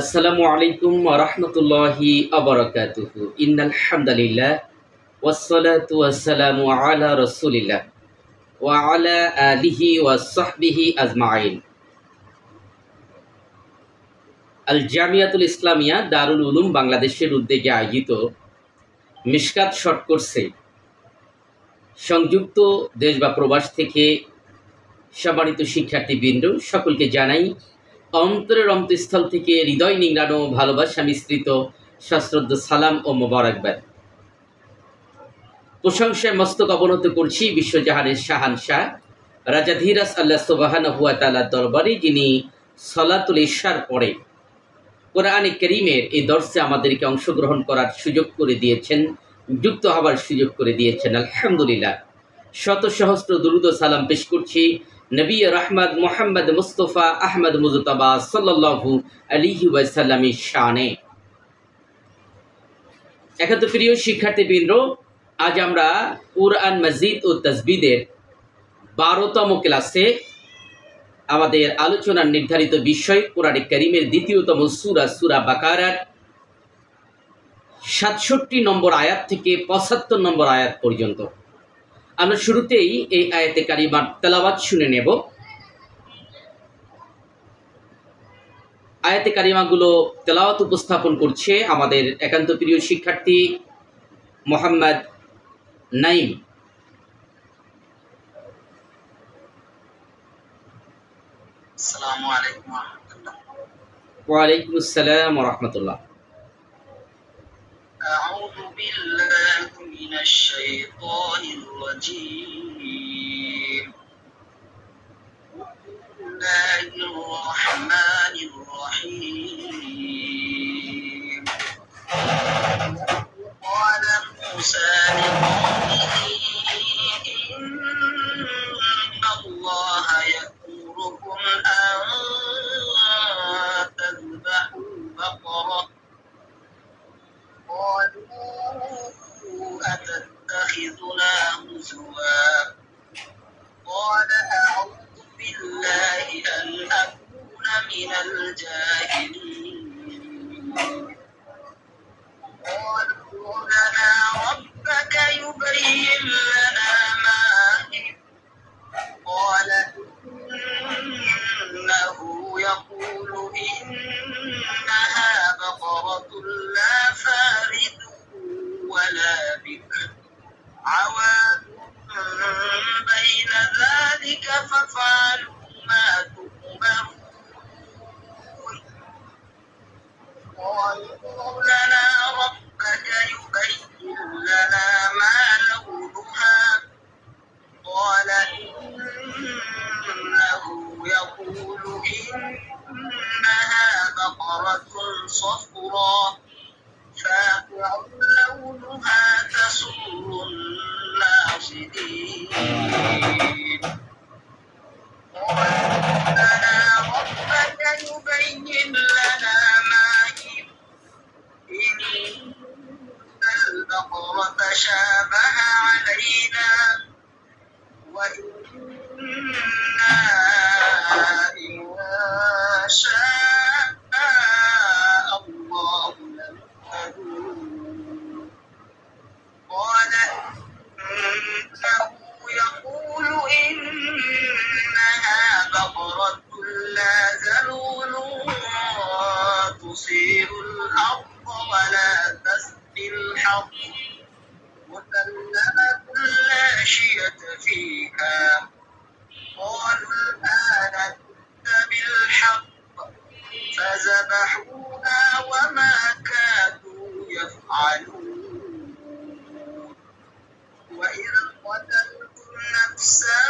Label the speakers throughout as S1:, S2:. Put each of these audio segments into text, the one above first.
S1: আসসালামু আলাইকুম ওয়া রাহমাতুল্লাহি ওয়া বারাকাতুহু। ইন্নাল হামদালিল্লাহ ওয়াসসালাতু ওয়াসসালামু আলা রাসূলিল্লাহ ওয়া আলা আলিহি ওয়া সাহবিহি আজমাইন। আল জামিয়াতুল ইসলামিয়া দারুল উলুম বাংলাদেশের উদ্যোগে আয়োজিত মিশকাত শর্ট কোর্সে সংযুক্ত দেশ বা প্রবাস থেকে সম্মানিত শিক্ষার্থীবৃন্দ সকলকে জানাই অন্তরের অন্তঃস্থল থেকে হৃদয় নিংড়ানো ভালোবাসা মিশ্রিত সশ্রদ্ধ সালাম ও মোবারকবাদ। প্রশংসায় মস্তক অবনত করছি বিশ্বজাহানের শাহানশাহ রাজা ধীরাজ আল্লাহ সুবহানাহু ওয়া তাআলার দরবারে, যিনি সলাতুল ইশার পরে কোরআনে কারীমের এই দর্সে আমাদেরকে অংশগ্রহণ করার সুযোগ করে দিয়েছেন, যুক্ত হবার সুযোগ করে দিয়েছেন। আলহামদুলিল্লাহ, শত সহস্র দুরুদ ও সালাম পেশ করছি নবী রহমত মুহাম্মদ মুস্তফা আহমদ মুজতবা সাল্লাল্লাহু আলাইহি ওয়াসাল্লামের শানে। একান্ত প্রিয় শিক্ষার্থীবৃন্দ, আজ আমরা কুরআন মাজিদ ও তাজবিদের 12তম ক্লাসে আমাদের আলোচনার নির্ধারিত বিষয় কোরআনে কারীমের দ্বিতীয়তম সূরা সূরা বাকারার 67 নম্বর আয়াত থেকে 75 নম্বর আয়াত পর্যন্ত। আমরা শুরুতেই এই আয়াতে কারিমার তেলাওয়াত শুনে নেব। আয়াতে কারিমাগুলো তেলাওয়াত উপস্থাপন করছে আমাদের একান্ত প্রিয় শিক্ষার্থী মোহাম্মদ নাইম।
S2: আসসালামু আলাইকুম ওয়া রাহমাতুল্লাহ।
S1: ওয়া আলাইকুম আসসালাম ওয়া রাহমাতুল্লাহ।
S2: আউযু বিল্লাহি মিনাশ শাইতানির রাজীম। বিসমিল্লাহির রাহমানির রাহিম। ক্বালা মূসা লিকাওমিহি ইন্নাল্লাহা ইয়া'মুরুকুম আন তাযবাহু বাকারা। قالوا أتتخذنا هزوا قال أعوذ بالله أن أكون من الجاهلين. قالوا لنا ربك يبين لنا ما هي. قال إنه يقول إنها بقرة لا فارض ولا بكر عوان بين ذلك فافعلوا ما تؤمرون. قالوا لنا ربك يبين لنا ما لونها. قال إنه يقول إنها بقرة صفراء فاقع لونها تسر الناظرين. قال لنا ربك يبين لنا ما هي إن البقرة شابه علينا وإنا إن شاء الله لمهتدون. قال إنه يقول إنها بقرة لا ذلول تثير الأرض ولا تسقي الحرث مسلمة لا شية فيها. قالوا الآن جئت بالحق فذبحوها وما كادوا يفعلون. وإذ قتلتم نفسا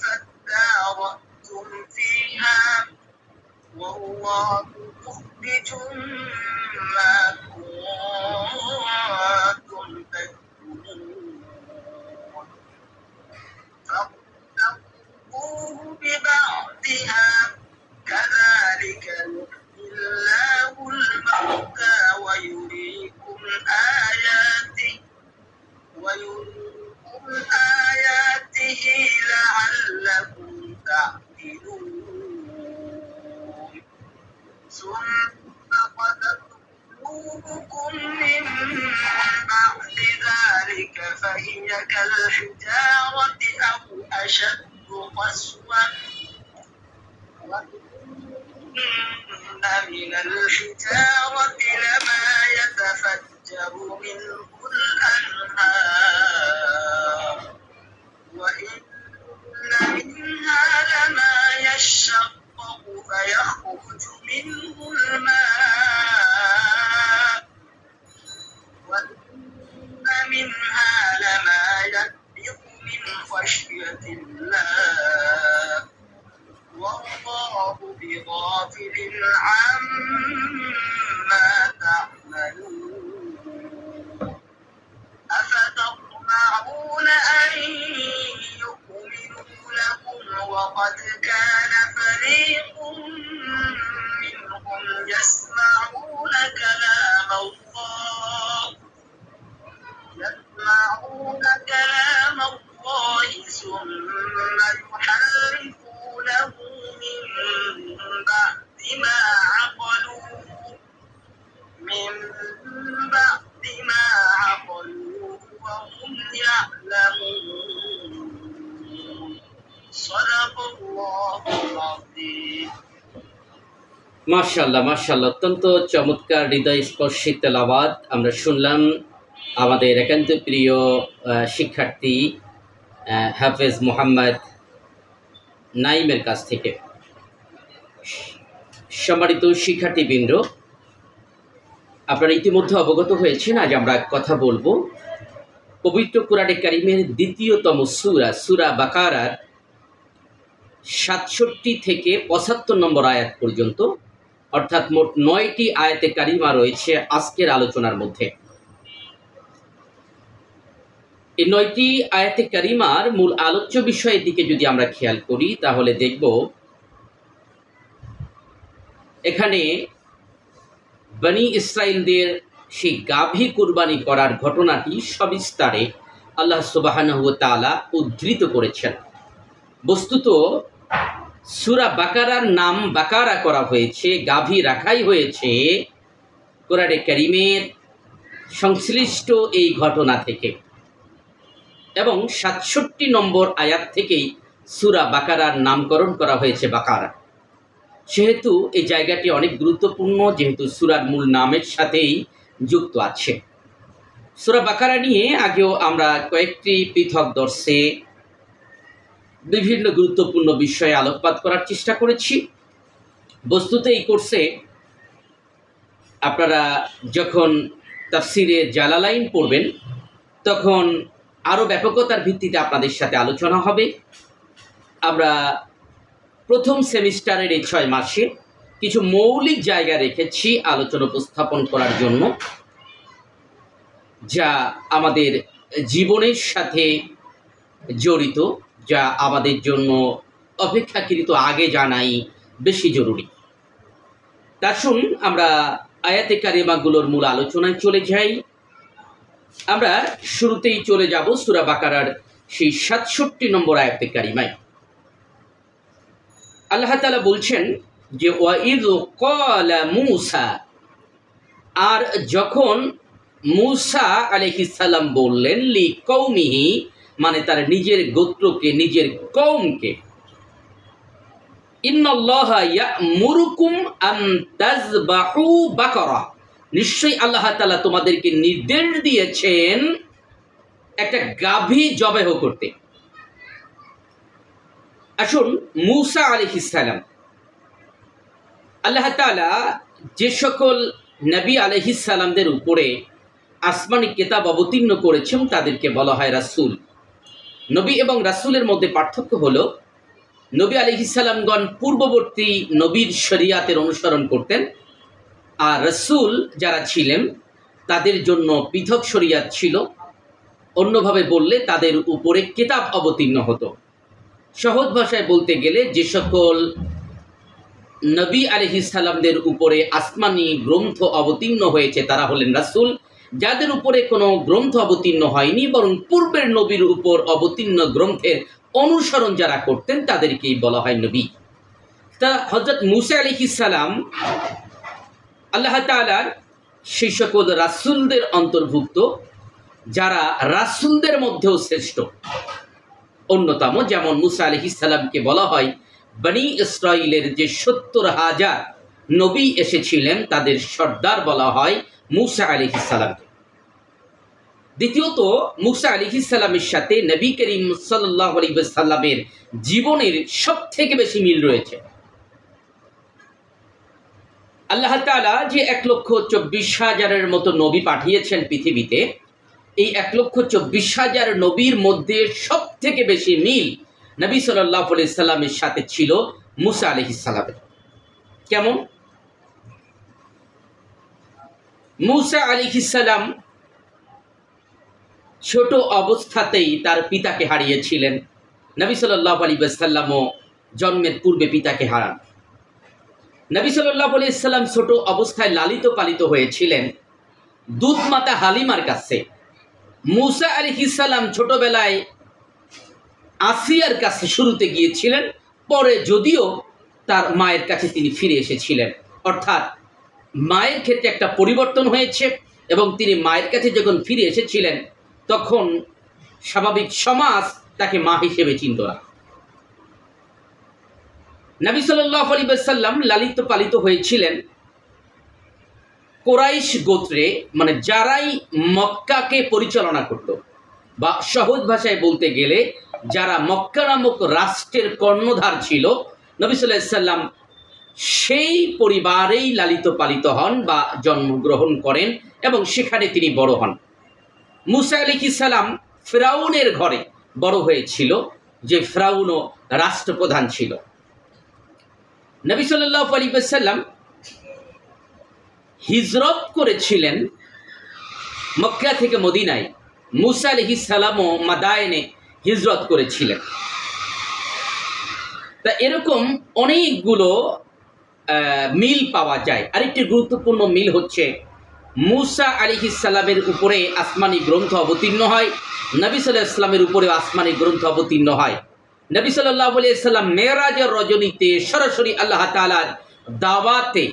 S2: فادارأتم فيها والله مخرج ما كنتم تكتمون. فاقتلوه ببعضها كذلك يحيي الله الموتى ويريكم آياته لعلكم تعقلون. ثم قست قلوبكم من بعد ذلك فهي كالحجارة أو أشد قسوة وإن من الحجارة لما يتفجر منه الأنهار وإن منها لما يشقق فيخرج منه الماء وإن منها لما يهبط من خشية الله والله بغافل عما تعملون أفتطمعون أن يؤمنوا لكم وقد كان فريق منهم يسمعون كلام الله ثم يحرفونه من بعد ما عقلوه وهم يعلمون صدق الله العظيم
S1: মাশাআল্লাহ মাশাআল্লাহ, অত্যন্ত চমৎকার হৃদয় স্পর্শী তেলাওয়াত আমরা শুনলাম আমাদের একান্ত প্রিয় শিক্ষার্থী হাফেজ মোহাম্মদ নাইমের কাছ থেকে। সম্মানিত শিক্ষার্থীবৃন্দ, আপনারা ইতিমধ্যে অবগত হয়েছেন আজ আমরা কথা বলবো পবিত্র কোরআনে কারিমের দ্বিতীয়তম সূরা বাকারার ৬৭ থেকে ৭৫ নম্বর আয়াত পর্যন্ত, অর্থাৎ মোট ৯টি আয়াতে কারিমা রয়েছে আজকের আলোচনার মধ্যে। এই ৯টি আয়াতে কারিমার মূল আলোচ্য বিষয়ের দিকে যদি আমরা খেয়াল করি তাহলে দেখব এখানে বনি ইসরাইলদের সেই গাভী কুরবানি করার ঘটনাটি সবিস্তারে আল্লাহ সুবহানাহু ওয়া তাআলা উদ্ধৃত করেছেন। বস্তুত সূরা বাকারার নাম বাকারা করা হয়েছে, গাভী রাখাই হয়েছে কোরআনে কারিমের সংশ্লিষ্ট এই ঘটনা থেকে, এবং ৬৭ নম্বর আয়াত থেকেই সূরা বাকারার নামকরণ করা হয়েছে বাকারা। সেহেতু এই জায়গাটি অনেক গুরুত্বপূর্ণ, যেহেতু সূরার মূল নামের সাথেই যুক্ত আছে। সূরা বাকারা নিয়ে আগেও আমরা কয়েকটি পৃথক দর্শে বিভিন্ন গুরুত্বপূর্ণ বিষয়ে আলোকপাত করার চেষ্টা করেছি। বস্তুত এই কোর্সে আপনারা যখন তাফসিরে জালালাইন পড়বেন তখন আরও ব্যাপকতার ভিত্তিতে আপনাদের সাথে আলোচনা হবে। আমরা প্রথম সেমিস্টারের এই ৬ মাসে কিছু মৌলিক জায়গা রেখেছি আলোচনা উপস্থাপন করার জন্য, যা আমাদের জীবনের সাথে জড়িত, যা আমাদের জন্য অপেক্ষাকৃত আগে জানাই বেশি জরুরি। তা শুন আমরা আয়াতে কারিমাগুলোর মূল আলোচনায় চলে যাই। আমরা শুরুতেই চলে যাব সূরা বাকারার সেই ৬৭ নম্বর আয়াতে কারিমায়। আল্লাহ তাআলা বলছেন যে ওয়াইদ ক্বালা মূসা, আর যখন মূসা আলাইহিস সালাম বললেন লি কওমিহি, মানে তার নিজের গোত্রকে, নিজের কওমকে, ইন্নাল্লাহা ইয়া'মুরুকুম আন তাযবাহু বাকারা, নিশ্চয়ই আল্লাহ তাআলা তোমাদেরকে নির্দেশ দিয়েছেন একটা গাভী জবাহ করতে। আসুন, মূসা আলাইহিস সালাম, আল্লাহ তাআলা যে সকল নবী আলাইহিস সালামদের উপরে আসমানি কিতাব অবতীর্ণ করেছেন তাদেরকে বলা হয় রাসূল। নবী এবং রাসূলের মধ্যে পার্থক্য হলো, নবী আলাইহিস সালামগণ পূর্ববর্তী নবীর শরিয়াতের অনুসরণ করতেন, আর রাসূল যারা ছিলেন তাদের জন্য পৃথক শরিয়াত ছিল। অন্যভাবে বললে তাদের উপরে কিতাব অবতীর্ণ হতো। সহজ ভাষায় বলতে গেলে যে সকল নবী আলাইহিস সালামদের উপরে আসমানি গ্রন্থ অবতীর্ণ হয়েছে তারা হলেন রাসূল। যাদের উপরে কোনো গ্রন্থ অবতীর্ণ হয়নি, বরং পূর্বের নবীর উপর অবতীর্ণ গ্রন্থের অনুসরণ যারা করতেন তাদেরকেই বলা হয় নবী। তা হযরত মূসা আলাইহিস সালাম আল্লাহ তাআলার সেই সকল রাসূলদের অন্তর্ভুক্ত যারা রাসূলদের মধ্যেও শ্রেষ্ঠ অন্যতম, যেমন মুসা আলাইহিস সালামকে বলা হয় বনি ইসরাইলের যে ৭০,০০০ নবী এসেছিলেন তাদের সর্দার বলা হয় মুসা আলাইহিস সালামকে। দ্বিতীয়ত, মুসা আলাইহিস সালামের সাথে নবী করিম সাল্লাল্লাহু আলাইহি ওয়াসাল্লামের জীবনের সবথেকে বেশি মিল রয়েছে। আল্লাহ তাআলা যে ১,২৪,০০০-এর মতো নবী পাঠিয়েছেন পৃথিবীতে, এই ১,২৪,০০০ নবীর মধ্যে সবথেকে বেশি মিল নবী সাল্লাল্লাহু আলাইহি সাল্লামের সাথে ছিল মুসা আলাইহিস সালামের। কেমন? মুসা আলাইহিস সালাম ছোট অবস্থাতেই তার পিতাকে হারিয়েছিলেন। নবী সাল্লাল্লাহু আলাইহি ওয়াসাল্লামও জন্মের পূর্বে পিতাকে হারান। নবী সাল্লাল্লাহু আলাইহি ওয়াসাল্লাম ছোট অবস্থায় লালিত পালিত হয়েছিলেন দুধমাতা হালিমার কাছে। মুসা আলাইহিস সালাম ছোটবেলায় আসিয়ার কাছে শুরুতে গিয়েছিলেন, পরে যদিও তার মায়ের কাছে তিনি ফিরে এসেছিলেন। অর্থাৎ মায়ের ক্ষেত্রে একটা পরিবর্তন হয়েছে এবং তিনি মায়ের কাছে যখন ফিরে এসেছিলেন তখন স্বাভাবিক সমাজ তাকে মা হিসেবে চিনত না। নবী সাল্লাল্লাহু আলাইহি ওয়াসাল্লাম লালিত পালিত হয়েছিলেন কুরাইশ গোত্রে, মানে যারাই মক্কাকে পরিচালনা করত, বা সহজ ভাষায় বলতে গেলে যারা মক্কা নামক রাষ্ট্রের কর্ণধার ছিল, নবী সাল্লাল্লাহু আলাইহি ওয়াসাল্লাম সেই পরিবারেই লালিত পালিত হন বা জন্মগ্রহণ করেন এবং সেখানে তিনি বড় হন। মুসা আলাইহিস সালাম ফিরাউনের ঘরে বড় হয়েছিল, যে ফিরাউনও রাষ্ট্রপ্রধান ছিল। নবী সাল্লাল্লাহু আলাইহি ওয়াসাল্লাম হিজরত করেছিলেন মক্কা থেকে মদিনায়। মুসা আলাইহিস সালামও মাদায়েনে হিজরত করেছিলেন। তা এরকম অনেকগুলো মিল পাওয়া যায়। আরেকটি গুরুত্বপূর্ণ মিল হচ্ছে মুসা আলাইহিস সালামের উপরে আসমানি গ্রন্থ অবতীর্ণ হয়, নবী সাল্লাল্লাহু আলাইহি ওয়াসাল্লামের উপরেও আসমানি গ্রন্থ অবতীর্ণ হয়। নবী সাল্লাল্লাহু আলাইহি ওয়াসাল্লাম মেরাজের রজনীতে সরাসরি আল্লাহ তাআলার দাওয়াতে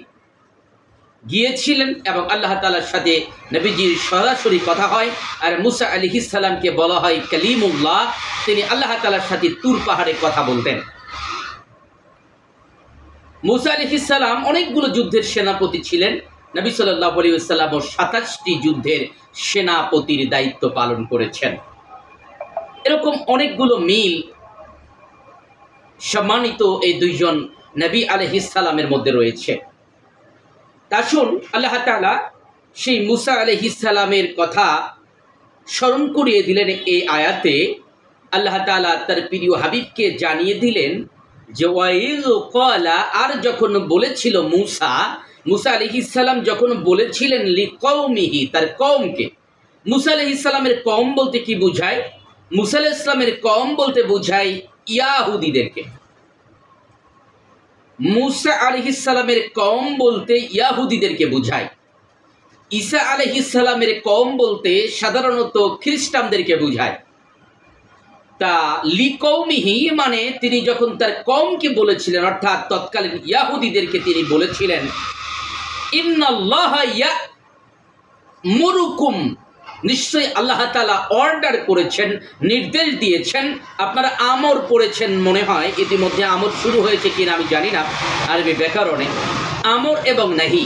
S1: গিয়েছিলেন এবং আল্লাহ তাআলার সাথে নবীজির সরাসরি কথা হয়। আর মুসা আলাইহিস সালামকে বলা হয় কালিমুল্লাহ, তিনি আল্লাহ তাআলার সাথে তুর পাহাড়ে কথা বলতেন। মুসা আলাইহিস সালাম অনেকগুলো যুদ্ধের সেনাপতি ছিলেন। নবী সাল্লাল্লাহু আলাইহি ওয়াসাল্লাম ২৭টি যুদ্ধের সেনাপতির দায়িত্ব পালন করেছেন। এরকম অনেকগুলো মিল সম্মানিত এই দুইজন নবী আলাইহিস সালামের মধ্যে রয়েছে। আসুন আল্লাহ তাআলা সেই মুসা আলাইহিস সালামের কথা স্মরণ করিয়ে দিলেন এই আয়াতে। আল্লাহ তাআলা তার প্রিয় হাবিবকে জানিয়ে দিলেন যে ওয়াইয ক্বালা, আর যখন বলেছিল মুসা আলাইহিস সালাম যখন বলেছিলেন লিকওমিহি, তার কওমকে। মুসা আলাইহিস সালামের কওম বলতে কি বোঝায়? মুসা আলাইহিস সালামের কওম বলতে বোঝায় ইয়াহুদীদেরকে। মুসা আলাইহিস সালামের কওম বলতে ইয়াহুদীদেরকে বোঝায়। ঈসা আলাইহিস সালামের কওম বলতে সাধারণত খ্রিস্টানদেরকে বোঝায়। তা লিকওমিহি মানে তিনি যখন তার কওমকে বলেছিলেন, অর্থাৎ তৎকালীন ইয়াহুদীদেরকে তিনি বলেছিলেন ইন্নাল্লাহা ইয়া'মুরুকুম, নিশ্চয়ই আল্লাহ তাআলা অর্ডার করেছেন, নির্দেশ দিয়েছেন। আপনারা আমর পড়েছেন মনে হয়, ইতিমধ্যে আমর শুরু হয়েছে কিনা আমি জানি না আরবি ব্যাকরণে। আমর এবং নাহি,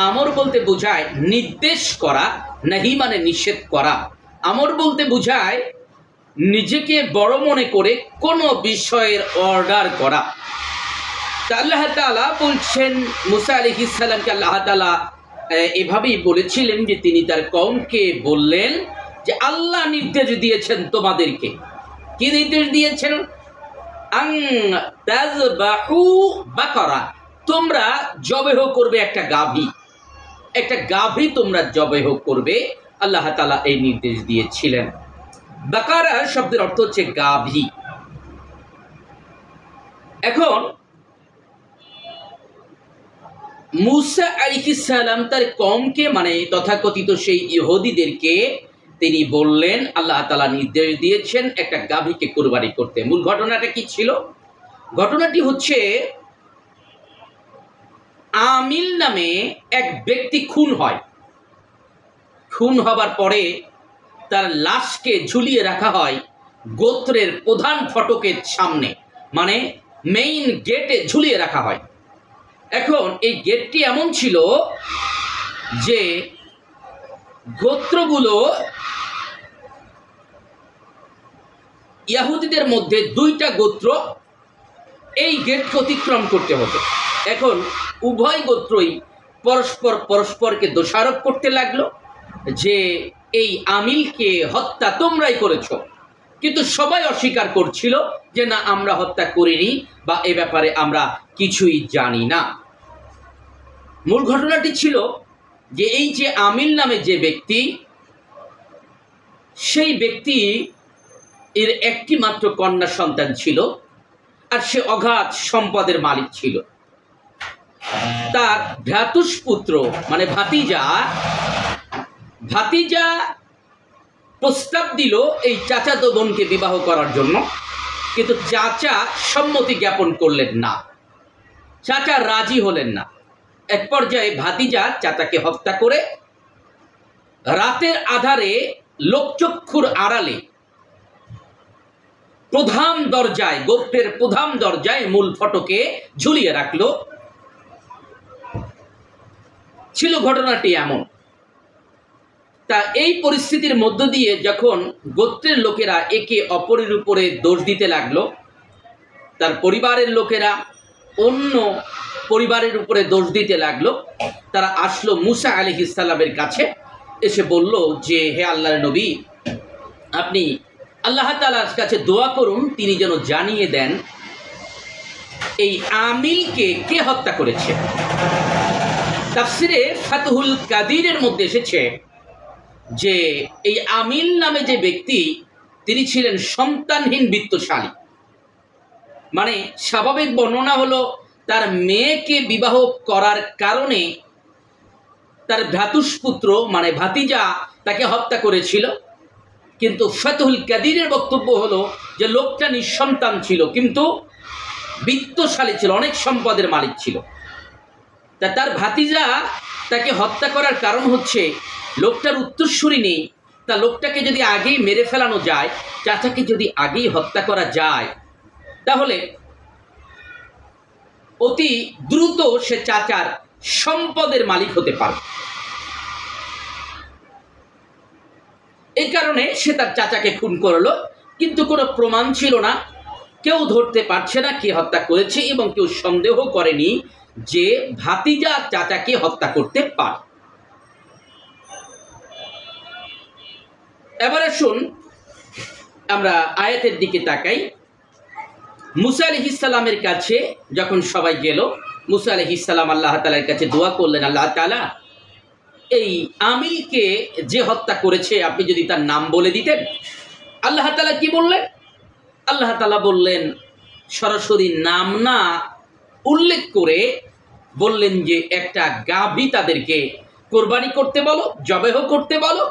S1: আমর বলতে বোঝায় নির্দেশ করা, নাহি মানে নিষেধ করা। আমর বলতে বোঝায় নিজেকে বড় মনে করে কোনো বিষয়ের অর্ডার করা। তা আল্লাহ তাআলা বলছেন মুসা আলাইহিস সালামকে, আল্লাহ তাআলা এভাবেই বলেছিলেন যে তিনি তার কওমকে বললেন যে আল্লাহ নির্দেশ দিয়েছেন তোমাদেরকে। কি নির্দেশ দিয়েছেন? আন তাযবাহু বাকারা, তোমরা জবেহ করবে একটা গাভী, একটা গাভী তোমরা জবেহ করবে। আল্লাহ তাআলা এই নির্দেশ দিয়েছিলেন। বাকারা শব্দের অর্থ হচ্ছে গাভী। এখন মুসা আলাইহিস সালাম তার কওমকে, মানে তথাকথিত সেই ইহুদিদেরকে তিনি বললেন আল্লাহ তাআলা নির্দেশ দিয়েছেন একটা গাভীকে কুরবানি করতে। মূল ঘটনাটা কি ছিল? ঘটনাটি হচ্ছে আমিল নামে এক ব্যক্তি খুন হয়। খুন হবার পরে তার লাশকে ঝুলিয়ে রাখা হয় গোত্রের প্রধান ফটকের সামনে, মানে মেইন গেটে ঝুলিয়ে রাখা হয়। এখন এই গেটটি এমন ছিল যে গোত্রগুলো ইহুদিদের মধ্যে দুইটা গোত্র এই গেট অতিক্রম করতে হতো। এখন উভয় গোত্রই পরস্পরকে দোষারোপ করতে লাগলো যে এই আমিলকে হত্যা তোমরাই করেছো, কিন্তু সবাই অস্বীকার করছিল যে না, আমরা হত্যা করিনি বা এ ব্যাপারে আমরা কিছুই জানি না। মূল ঘটনাটি ছিল যে এই যে আমিল নামে যে ব্যক্তি, সেই ব্যক্তি এর একটি মাত্র কন্যা সন্তান ছিল, আর সে অগাধ সম্পদের মালিক ছিল। তার ভ্রাতুষ্পুত্র মানে ভাতিজা প্রস্তাব দিল এই চাচাতো বোনকে বিবাহ করার জন্য, কিন্তু চাচা সম্মতি জ্ঞাপন করলেন না, চাচা রাজি হলেন না। এক পর্যায়ে ভাতিজা চাচাকে হত্যা করে রাতের আধারে লোকচক্ষুর আড়ালে প্রধান দরজায়, গোত্রের প্রধান দরজায় মূল ফটকে ঝুলিয়ে রাখলো। ছিল ঘটনাটি এমন। তা এই পরিস্থিতির মধ্য দিয়ে যখন গোত্রের লোকেরা একে অপরের উপরে দোষ দিতে লাগলো, তার পরিবারের লোকেরা অন্য পরিবারের উপরে দোষ দিতে লাগলো, তারা আসলো মুসা আলাইহিস সালামের কাছে, এসে বলল যে হে আল্লাহর নবী, আপনি আল্লাহ তাআলার কাছে দোয়া করুন, তিনি যেন জানিয়ে দেন এই আমিলকে কে হত্যা করেছে। তাফসিরে ফাতহুল কাদিরের মধ্যে এসেছে যে এই আমিল নামে যে ব্যক্তি, তিনি ছিলেন সন্তানহীন বিত্তশালী। মানে স্বাভাবিক বর্ণনা হলো তার মেয়েকে বিবাহ করার কারণে তার ভ্রাতুষ্পুত্র মানে ভাতিজা তাকে হত্যা করেছিল, কিন্তু ফাতহুল কাদিরের বক্তব্য হলো যে লোকটা নিঃসন্তান ছিল, কিন্তু বিত্তশালী ছিল, অনেক সম্পদের মালিক ছিল। তা তার ভাতিজা তাকে হত্যা করার কারণ হচ্ছে লোকটার উত্তরসূরি নেই। তা লোকটাকে যদি আগেই মেরে ফেলানো যায়, চাচাকে যদি আগেই হত্যা করা যায়, তাহলে অতি দ্রুত সে চাচার সম্পদের মালিক হতে পারবে। এই কারণে সে তার চাচাকে খুন করলো, কিন্তু কোনো প্রমাণ ছিল না, কেউ ধরতে পারছে না কে হত্যা করেছে, এবং কেউ সন্দেহ করেনি যে ভাতিজা চাচাকে হত্যা করতে পারে। এবারে শুন, আমরা আয়াতের দিকে তাকাই। মুসা আলাইহিস সালামের কাছে যখন সবাই গেল, মুসা আলাইহিস সালাম আল্লাহ তাআলার কাছে দোয়া করলেন, আল্লাহ তাআলা, এই আমিলকে যে হত্যা করেছে আপনি যদি তার নাম বলে দিতেন। আল্লাহ তাআলা কি বললেন? আল্লাহ তাআলা বললেন, সরাসরি নাম না উল্লেখ করে বললেন যে একটা গাভী তাদেরকে কোরবানি করতে বলো, জবেহ করতে বলো,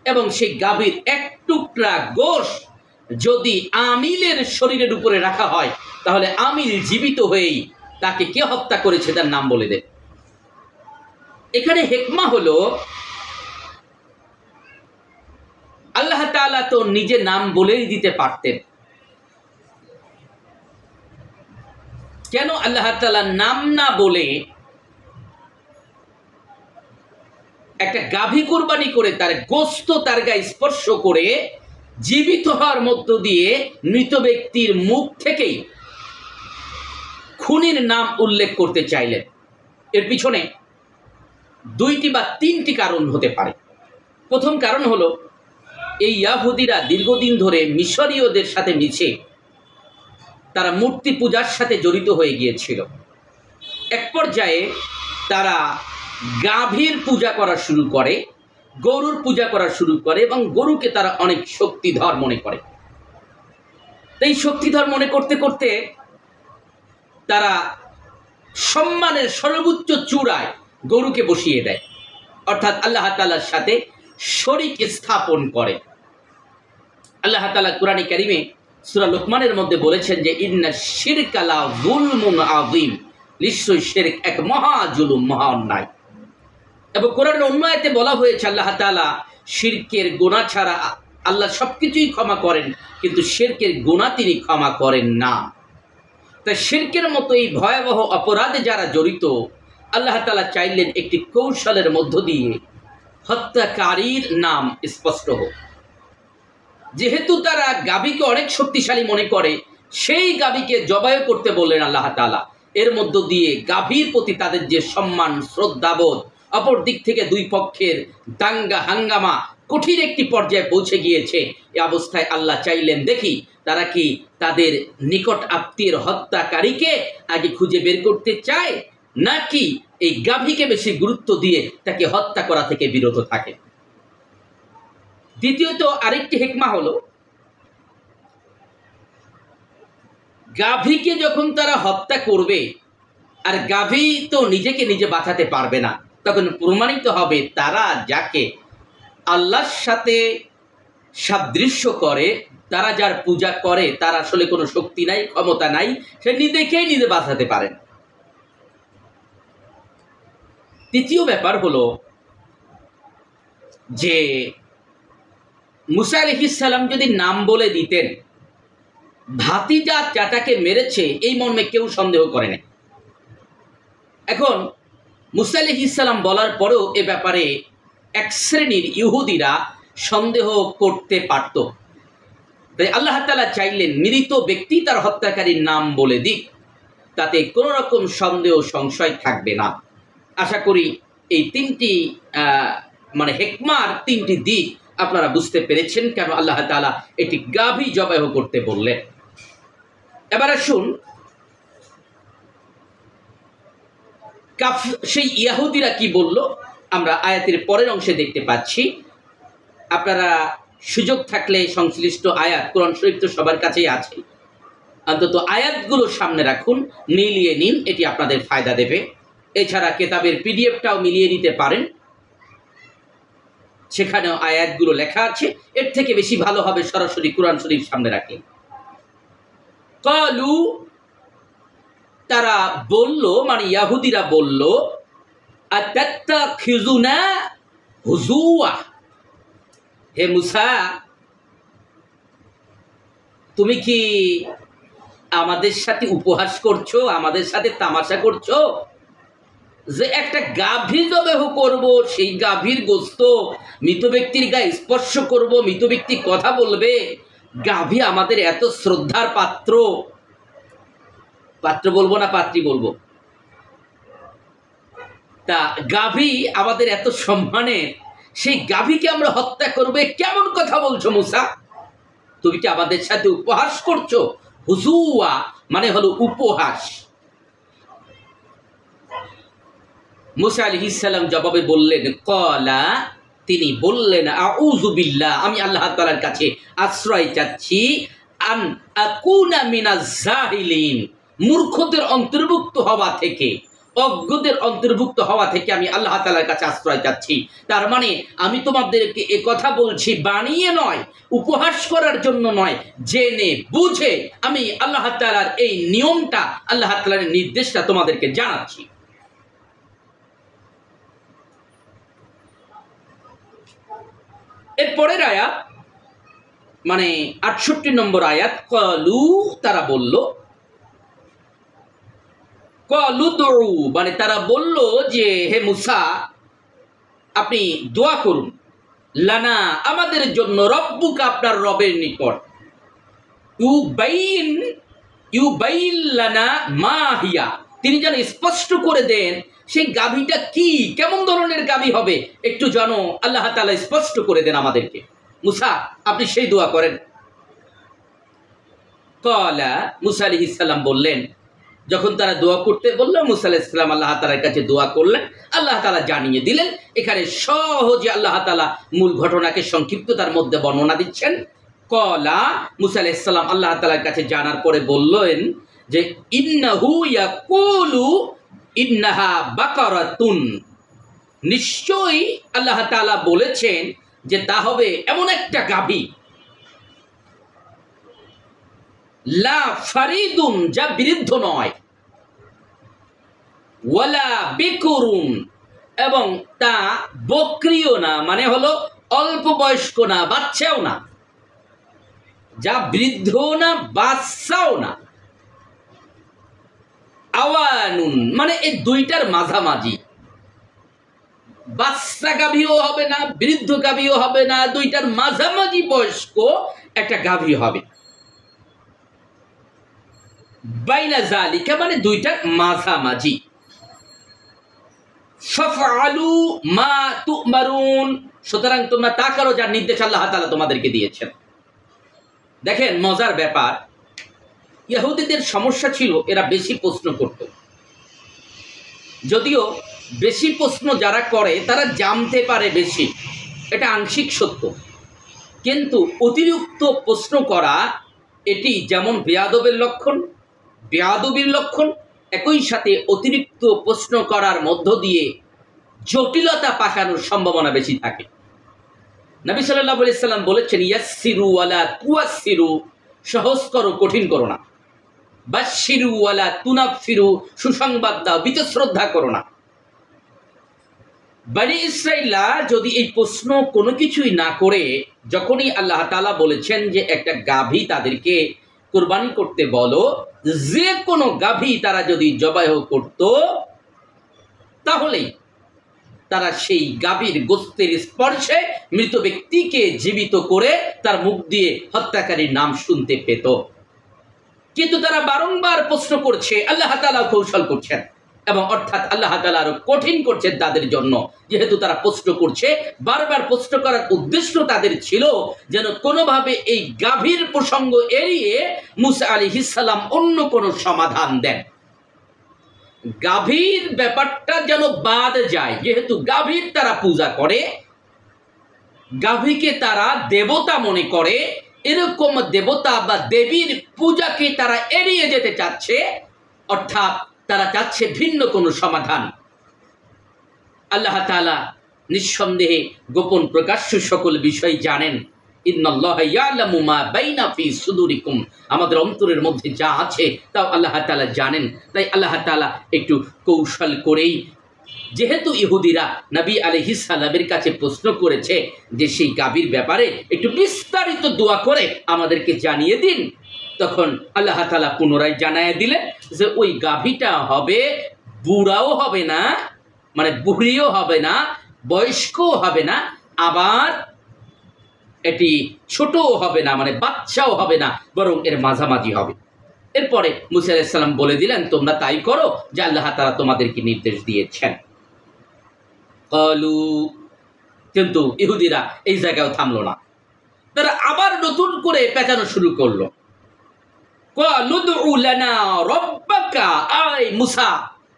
S1: এবং সেই গাভীর এক টুকরা গোশত যদি আমিলের শরীরের উপরে রাখা হয়, তাহলে আমিল জীবিত হয়েই তাকে কে হত্যা করেছে তার নাম বলে দেয়। এখানে হিকমা হলো, আল্লাহ তাআলা তো নিজে নাম বলেই দিতে পারতেন, কেন আল্লাহ তাআলা নাম না বলে একটা গাভী কুরবানি করে তার গোশত তার গায়ে স্পর্শ করে জীবিত হওয়ার মধ্য দিয়ে মৃত ব্যক্তির মুখ থেকেই খুনির নাম উল্লেখ করতে চাইলেন? এর পিছনে দুইটি বা তিনটি কারণ হতে পারে। প্রথম কারণ হলো, এই ইহুদিরা দীর্ঘদিন ধরে মিশরীয়দের সাথে মিশে তারা মূর্তি পূজার সাথে জড়িত হয়ে গিয়েছিল। এক পর্যায়ে তারা গাভীর পূজা করা শুরু করে, গরুর পূজা করা শুরু করে, এবং গরুকে তারা অনেক শক্তিধর মনে করে। এই শক্তিধর মনে করতে করতে তারা সম্মানের সর্বোচ্চ চূড়ায় গরুকে বসিয়ে দেয়, অর্থাৎ আল্লাহ তাআলার সাথে শরীক স্থাপন করে। আল্লাহ তাআলা কুরআনে কারীমে সূরা লুকমানের মধ্যে বলেছেন যে ইন্না শিরকা লা যুলমুন আযীম, নিশ্চয়ই শিরক এক মহা জুলুম, মহা অন্যায়। এবং কোরআনের অন্য আয়াতে বলা হয়েছে আল্লাহ তাআলা শিরকের গুনাহ ছাড়া আল্লাহ সবকিছুই ক্ষমা করেন, কিন্তু শিরকের গুনাহ তিনি ক্ষমা করেন না। তাই শিরকের মতো এই ভয়াবহ অপরাধে যারা জড়িত, আল্লাহ তাআলা চাইলেন একটি কৌশলের মধ্য দিয়ে হত্যাকারীর নাম স্পষ্ট হোক। যেহেতু তারা গাভীকে অনেক শক্তিশালী মনে করে, সেই গাভীকে জবাই করতে বললেন আল্লাহ তাআলা। এর মধ্য দিয়ে গাভীর প্রতি তাদের যে সম্মান, শ্রদ্ধাবোধ, অপর দিক থেকে দুই পক্ষের দাঙ্গা হাঙ্গামা কঠিন একটি পর্যায়ে পৌঁছে গিয়েছে। এই অবস্থায় আল্লাহ চাইলেন দেখি তারা কি তাদের নিকট আত্মীয়ের হত্যাকারীকে আগে খুঁজে বের করতে চায়, নাকি এই গাভীকে বেশি গুরুত্ব দিয়ে তাকে হত্যা করা থেকে বিরত থাকে। দ্বিতীয়ত আরেকটি হিকমা হলো, গাভীকে যখন তারা হত্যা করবে, আর গাভী তো নিজেকে নিজে বাঁচাতে পারবে না, তখন প্রমাণিত হবে তারা যাকে আল্লাহর সাথে সাদৃশ্য করে, তারা যার পূজা করে, তার আসলে কোনো শক্তি নাই, ক্ষমতা নাই, সে নিজেকেই নিজে বাঁচাতে পারে না। তৃতীয় ব্যাপার হলো যে মুসা আলাইহিস সালাম যদি নাম বলে দিতেন, ভাতিজা চাচাকে মেরেছে এই মর্মে কেউ সন্দেহ করে না। এখন মুসা আলাইহিস সালাম বলার পরেও এ ব্যাপারে এক শ্রেণীর ইহুদিরা সন্দেহ করতে পারত। তাই আল্লাহ তাআলা চাইলেন মৃত ব্যক্তি তার হত্যাকারীর নাম বলে দিক, তাতে কোনো রকম সন্দেহ সংশয় থাকবে না। আশা করি এই তিনটি হিকমার তিনটি দিক আপনারা বুঝতে পেরেছেন কেন আল্লাহ তাআলা এটি গাভী জবাই করতে বললেন। এবার আসুন, সেই ইহুদিরা কি বলল আমরা আয়াতের পরের অংশে দেখতে পাচ্ছি। আপনারা সুযোগ থাকলে সংশ্লিষ্ট আয়াত, কোরআন শরীফ তো সবার কাছেই আছে, অন্তত আয়াতগুলো সামনে রাখুন, মিলিয়ে নিন, এটি আপনাদের ফায়দা দেবে। এছাড়া কেতাবের পিডিএফটাও মিলিয়ে নিতে পারেন, সেখানেও আয়াতগুলো লেখা আছে। এর থেকে বেশি ভালো হবে সরাসরি কোরআন শরীফ সামনে রাখলে। ক্বালু, তারা বলল, মানে ইহুদিরা বলল, আতাত্তাখিযুনা হুজুয়া, হে মুসা তুমি কি আমাদের সাথে উপহাস করছো, আমাদের সাথে তামাশা করছো যে একটা গাভী জবাই করব, সেই গাভীর গোশত মৃত ব্যক্তির গায়ে স্পর্শ করব, মৃত ব্যক্তি কথা বলবে, গাভী আমাদের এত শ্রদ্ধার পাত্র, পাত্র বলবো না পাত্রী বলবো, তা গাভী আমাদের এত সম্মানের, সেই গাভীকে আমরা হত্যা করবে, কেমন কথা বলছো মুসা? তুমি কি আমাদের সাথে উপহাস করছো? হুজুয়া মানে হলো উপহাস। মুসা আলাইহিস সালাম জবাবে বললেন, ক্বালা, তিনি বললেন, আউযু বিল্লাহ, আমি আল্লাহ তাআলার কাছে আশ্রয় চাচ্ছি, আন আকুনা মিনাজ জাহিলিন, মূর্খদের অন্তর্ভুক্ত হওয়া থেকে, অজ্ঞদের অন্তর্ভুক্ত হওয়া থেকে আমি আল্লাহ তাআলার কাছে আশ্রয় চাচ্ছি। তার মানে আমি তোমাদেরকে এ কথা বলছি বানিয়ে নয়, উপহাস করার জন্য নয়, জেনে বুঝে আমি আল্লাহ তাআলার এই নিয়মটা, আল্লাহ তাআলার নির্দেশটা তোমাদেরকে জানাচ্ছি। এর পরের আয়াত, মানে ৬৮ নম্বর আয়াত, ক্বালু, তারা বলল, ক্বালু দুউ, মানে তারা বলল যে হে মুসা আপনি দোয়া করুন, লানা, আমাদের জন্য, রব্বুকা, আপনার রবের নিকট, ইউবাইন লানা মা হিয়া, তিনি যেন স্পষ্ট করে দেন সেই গাভীটা কি, কেমন ধরনের গাভী হবে, একটু যেন আল্লাহ তাআলা স্পষ্ট করে দেন আমাদেরকে। মুসা আপনি সেই দোয়া করেন। ক্বালা, মুসা আলাইহিস সালাম বললেন, যখন তারা দোয়া করতে বলল, মুসা আলাইহিস সালাম আল্লাহ তাআলার কাছে দোয়া করলেন, আল্লাহ তাআলা জানিয়ে দিলেন। এখানে সহজে আল্লাহ তাআলা মূল ঘটনাকে সংক্ষিপ্ততার মধ্যে বর্ণনা দিচ্ছেন। ক্বালা, মুসা আলাইহিস সালাম আল্লাহ তাআলার কাছে জানার পরে বললেন যে ইন্নাহু ইয়াকুলু ইন্নাহা বাকারাতুন, নিশ্চয়ই আল্লাহ তাআলা বলেছেন যে তা হবে এমন একটা গাভী, লা ফারিদুন, যা বিরুদ্ধ নয়, ওয়ালা বিকুরুন, এবং তা বকরিও না, মানে হলো অল্প বয়স্ক না, বাচ্চাও না, যা বৃদ্ধ না বাচ্চাও না। আওয়ানুন মানে এই দুইটার মাঝামাঝি, বাচ্চা গাভীও হবে না, বৃদ্ধ গাভীও হবে না, দুইটার মাঝামাঝি বয়স্ক একটা গাভী হবে। বাইনা জালিকা মানে দুইটার মাঝামাঝি। ফাফআলু মা তুমারুন, সুতরাং তোমরা তা করো যার নির্দেশ আল্লাহ তাআলা তোমাদেরকে দিয়েছেন। দেখেন মজার ব্যাপার, ইহুদিদের সমস্যা ছিল এরা বেশি প্রশ্ন করত। যদিও বেশি প্রশ্ন যারা করে তারা জানতে পারে বেশি, এটা আংশিক সত্য, কিন্তু অতিরিক্ত প্রশ্ন করা এটি যেমন বেয়াদবের লক্ষণ, বেয়াদবির লক্ষণ, একই সাথে অতিরিক্ত প্রশ্ন করার মধ্য দিয়ে জটিলতা পাকানোর সম্ভাবনা বেশি থাকে। নবী সাল্লাল্লাহু আলাইহি সাল্লাম বলেছেন, ইয়াসসিরু ওয়ালা তুয়াসসিরু, সহজ করো কঠিন করো না। বাশশিরু ওয়ালা তুনাফিরু, সুসংবাদ দাও বীতশ্রদ্ধা করো না। বনি ইসরাইলরা যদি এই প্রশ্ন কোনো কিছুই না করে, যখনই আল্লাহ তাআলা বলেছেন যে একটা গাভী তাদেরকে কুরবানি করতে বলো, যে কোনো গাভী তারা যদি জবাই করত, তাহলেই তারা সেই গাভীর গোশতের স্পর্শে মৃত ব্যক্তিকে জীবিত করে তার মুখ দিয়ে হত্যাকারীর নাম শুনতে পেত। কিন্তু তারা বারংবার প্রশ্ন করছে, আল্লাহ তাআলা কৌশল করছেন, এবং অর্থাৎ আল্লাহ তাআলা আরো কঠিন করছেন তাদের জন্য। যেহেতু তারা প্রশ্ন করছে, বারবার প্রশ্ন করার উদ্দেশ্য তাদের ছিল যেন কোনোভাবে এই গাভীর প্রসঙ্গ এড়িয়ে মুসা আলাইহিস সালাম অন্য কোনো সমাধান দেন। গাভীর ব্যাপারটা যেন বাদ যায়, যেহেতু গাভীর তারা পূজা করে, গাভীকে তারা দেবতা মনে করে, এরকম দেবতা বা দেবীর পূজাকে তারা এড়িয়ে যেতে চাচ্ছে, অর্থাৎ তারা চাচ্ছে ভিন্ন কোনো সমাধান। আল্লাহ তাআলা নিঃসন্দেহে গোপন প্রকাশ্য সকল বিষয় জানেন। ইন্নাল্লাহা ইয়ালামু মা বাইনা ফি সুদুরিকুম, আমাদের অন্তরের মধ্যে যা আছে তাও আল্লাহ তাআলা জানেন। তাই আল্লাহ তাআলা একটু কৌশল করেই, যেহেতু ইহুদিরা নবী আলাইহিস সালামের কাছে প্রশ্ন করেছে যে সেই গাভীর ব্যাপারে একটু বিস্তারিত দোয়া করে আমাদেরকে জানিয়ে দিন, তখন আল্লাহ তাআলা পুনরায় জানায় দিলেন যে ওই গাভীটা হবে, বুড়াও হবে না, মানে বুড়িও হবে না, বয়স্কও হবে না, আবার এটি ছোটও হবে না, মানে বাচ্চাও হবে না, বরং এর মাঝামাঝি হবে। এরপরে মুসা আলাইহিস সালাম বলে দিলেন, তোমরা তাই করো যে আল্লাহ তাআলা তোমাদেরকে নির্দেশ দিয়েছেন। ক্বালু, কিন্তু ইহুদিরা এই জায়গায় থামলো না, তারা আবার নতুন করে পেঁচানো শুরু করলো। ক্বালু দুউ লানা রাব্বাকা, আয় মুসা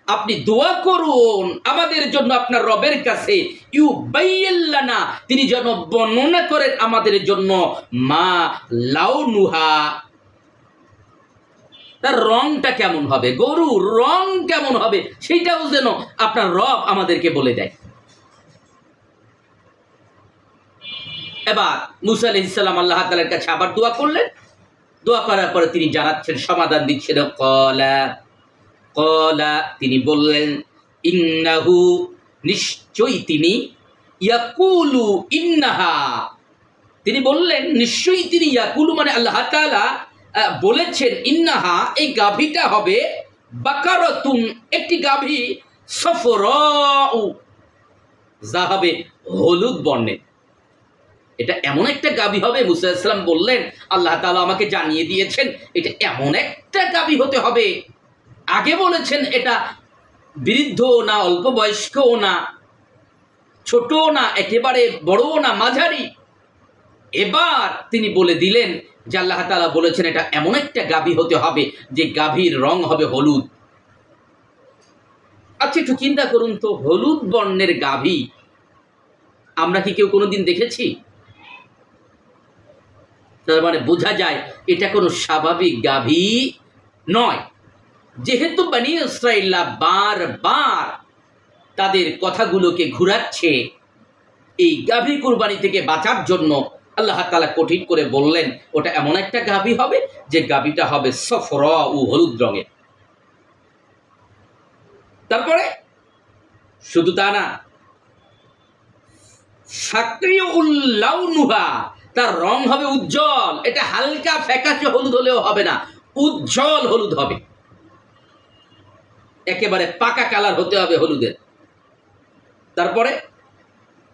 S1: আপনি দোয়া করুন আমাদের জন্য আপনার রবের কাছে, ইউবাইয়িন লানা, তিনি যেন বর্ণনা করেন আমাদের জন্য, মা লাউনুহা, তার রংটা কেমন হবে, গরুর রং কেমন হবে সেটাও যেন আপনার রব আমাদেরকে বলে দেয়। এবার মুসা আলাইহিস সালাম আল্লাহ তাআলার কাছে আবার দোয়া করলেন। দোয়া করার পরে তিনি জানাচ্ছেন, সমাধান দিচ্ছেন। ক্বালা, তিনি বললেন, ইন্নাহু, নিশ্চয়ই তিনি, ইয়াকুলু ইন্নাহা, তিনি বললেন নিশ্চয়ই তিনি, ইয়াকুলু মানে আল্লাহ তাআলা বলেছেন, ইন্নাহা এই গাভীটা হবে, বাকারাতুন একটি গাভী, সফরাউ যা হবে হলুদ বর্ণের। এটা এমন একটা গাভী হবে, মুসা আলাইহিস সালাম বললেন আল্লাহ তাআলা আমাকে জানিয়ে দিয়েছেন এটা এমন একটা গাভী হতে হবে। আগে বলেছেন এটা বৃদ্ধও না, অল্প বয়স্কও না, ছোটও না, একেবারে বড়ও না, মাঝারি। এবার তিনি বলে দিলেন যে আল্লাহ তাআলা বলেছেন এটা এমন একটা গাভী হতে হবে যে গাভীর রং হবে হলুদ। আচ্ছা একটু চিন্তা করুন তো, হলুদ বর্ণের গাভী আমরা কি কেউ কোনোদিন দেখেছি? তার মানে বোঝা যায় এটা কোনো স্বাভাবিক গাভী নয়। যেহেতু বনি ইসরাইলরা বারবার তাদের কথাগুলোকে ঘুরাচ্ছে, এই গাভী কুরবানি থেকে বাঁচার জন্য আল্লাহ তাআলা কঠিন করে বললেন ওটা এমন একটা গাভী হবে যে গাভীটা হবে সফরা ও হলুদ রঙের। তারপরে শুধু তা না, সাকরিউল্লাউনুহা, তার রং হবে উজ্জ্বল। এটা হালকা ফ্যাকাশে হলুদ হলেও হবে না, উজ্জ্বল হলুদ হবে, একেবারে পাকা কালার হতে হবে হলুদের। তারপরে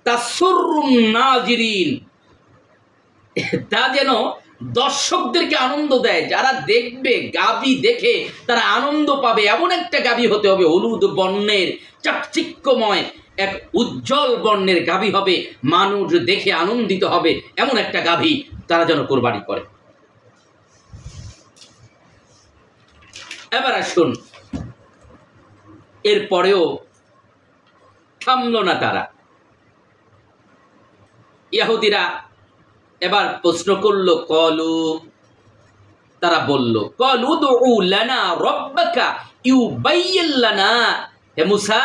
S1: তাসুররুন নাজিরিন, তা যেন দর্শকদেরকে আনন্দ দেয়, যারা দেখবে গাভী দেখে তারা আনন্দ পাবে, এমন একটা গাভী হতে হবে, হলুদ বর্ণের, চাকচিক্যময়, এক উজ্জ্বল বর্ণের গাভী হবে, মানুষ দেখে আনন্দিত হবে, এমন একটা গাভী তারা যেন কোরবানি করে। এবার আসুন, এরপরেও থামল না তারা। ইহুদিরা এবার প্রশ্ন করলো, তারা বলল, কলু দুউ লানা রব্বাকা ইউবাইয়িন লানা, হে মুসা,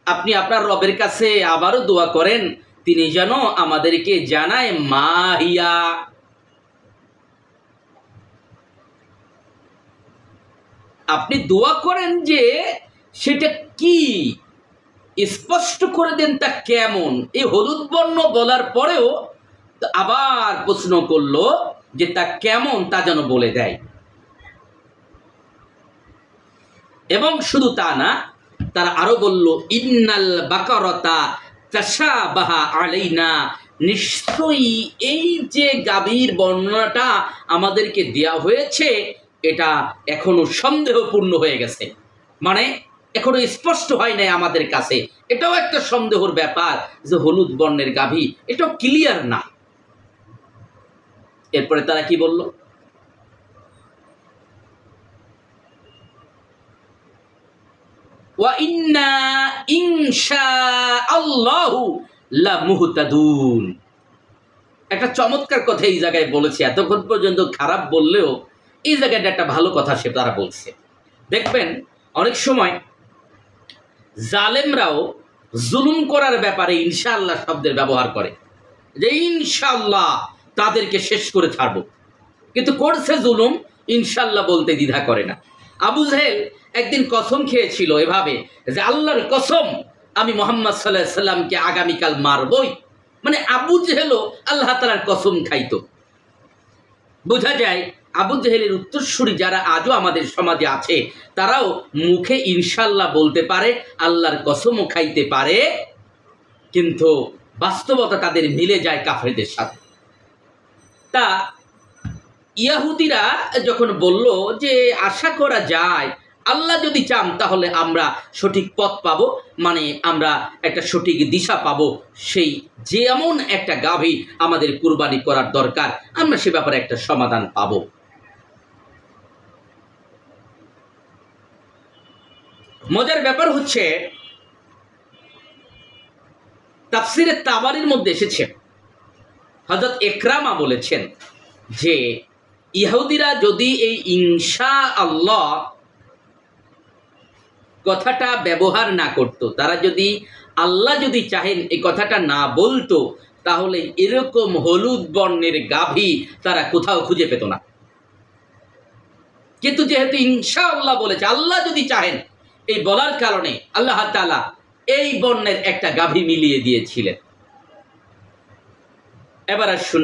S1: আপনি আপনার রবের কাছে আবারও দোয়া করেন, তিনি যেন আমাদেরকে জানায় মা হিয়া, আপনি দোয়া করেন যে সেটা কি, স্পষ্ট করে দেন তা কেমন। এই হলুদ বর্ণ বলার পরেও আবার প্রশ্ন করলো যে তা কেমন, তা যেন বলে দেয়। এবং শুধু তা না, তারা আরো বলল, ইন্নাল বাকারাতা তাশাবাহা আলাইনা, নিশ্চয়ই এই যে গাভীর বর্ণনাটা আমাদেরকে দেয়া হয়েছে এটা এখনো সন্দেহপূর্ণ হয়ে গেছে, মানে এখনো স্পষ্ট হয় নাই আমাদের কাছে, এটাও একটা সন্দেহর ব্যাপার যে হলুদ বর্ণের গাভী, এটাও ক্লিয়ার না। এরপরে তারা কি বলল, ওয়া ইন্না ইনশাআল্লাহু লামুহতাদুন। একটা চমৎকার কথা এই জায়গায় বলেছে, এতক্ষণ পর্যন্ত খারাপ বললেও এই জায়গাটা একটা ভালো কথা সে তারা বলছে। দেখবেন অনেক সময় জালেমরাও জুলুম করার ব্যাপারে ইনশাআল্লাহ শব্দের ব্যবহার করে, যে ইনশাআল্লাহ তাদেরকে শেষ করে ছাড়ব, কিন্তু করছে জুলুম, ইনশাআল্লাহ বলতে দ্বিধা করে না। আবু জেহেল একদিন কসম খেয়েছিল এভাবে যে আল্লাহর কসম, আমি মুহাম্মদ সাল্লাল্লাহু আলাইহি সাল্লামকে আগামীকাল মারবই, মানে আবু জেহেলও আল্লাহ তাআলার কসম খাইতো। বোঝা যায় আবু জেহেলের উত্তরসূরি যারা আজও আমাদের সমাজে আছে, তারাও মুখে ইনশাআল্লাহ বলতে পারে, আল্লাহর কসমও খাইতে পারে, কিন্তু বাস্তবতা তাদের মিলে যায় কাফেরদের সাথে। তা ইহুদিরা যখন বলল যে আশা করা যায় আল্লাহ যদি চান তাহলে আমরা সঠিক পথ পাবো, মানে আমরা একটা সঠিক দিশা পাবো, সেই যেমন একটা গাভী আমাদের কুরবানি করার দরকার, আমরা সে ব্যাপারে একটা সমাধান পাবো। মজার ব্যাপার হচ্ছে, তাফসিরে তাবারির মধ্যে এসেছে, হযরত ইকরামা বলেছেন যে ইহুদিরা যদি এই ইনশাআল্লাহ কথাটা ব্যবহার না করত, তারা যদি আল্লাহ যদি চাহেন এই কথাটা না বলতো, তাহলে এরকম হলুদ বর্ণের গাভী তারা কোথাও খুঁজে পেত না। কিন্তু যেহেতু ইনশাআল্লাহ বলেছে, আল্লাহ যদি চাহেন, এই বলার কারণে আল্লাহ তাআলা এই বর্ণের একটা গাভী মিলিয়ে দিয়েছিলেন। এবার আসুন,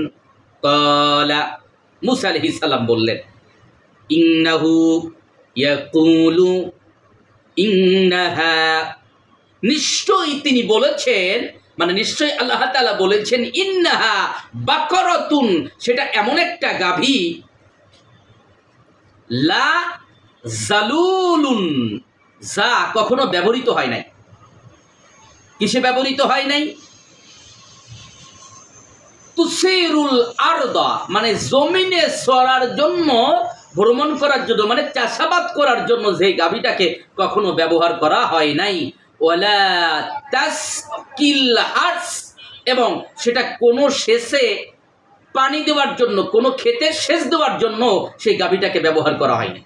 S1: ক্বালা, মূসা আলাইহিস সালাম বললেন, ইন্নাহু ইয়াকুলু ইন্নাহা, নিশ্চয়ই তিনি বলেছেন, মানে নিশ্চয়ই আল্লাহ তাআলা বলেছেন, ইন্নাহা বাকরাতুন, সেটা এমন একটা গাভী, লা জালুলুন, যা কখনো ব্যবহৃত হয় নাই। কিসে ব্যবহৃত হয় নাই? তুসিরুল আরদা, মানে জমিনে চড়ার জন্য, ভ্রমণ করার জন্য, মানে চাষাবাদ করার জন্য যে গাভীটাকে কখনো ব্যবহার করা হয় নাই। ওয়ালা তাসকিল হারস, এবং সেটা কোনো সেচে পানি দেওয়ার জন্য, কোনো ক্ষেতে সেচ দেওয়ার জন্য সেই গাভীটাকে ব্যবহার করা হয়নি।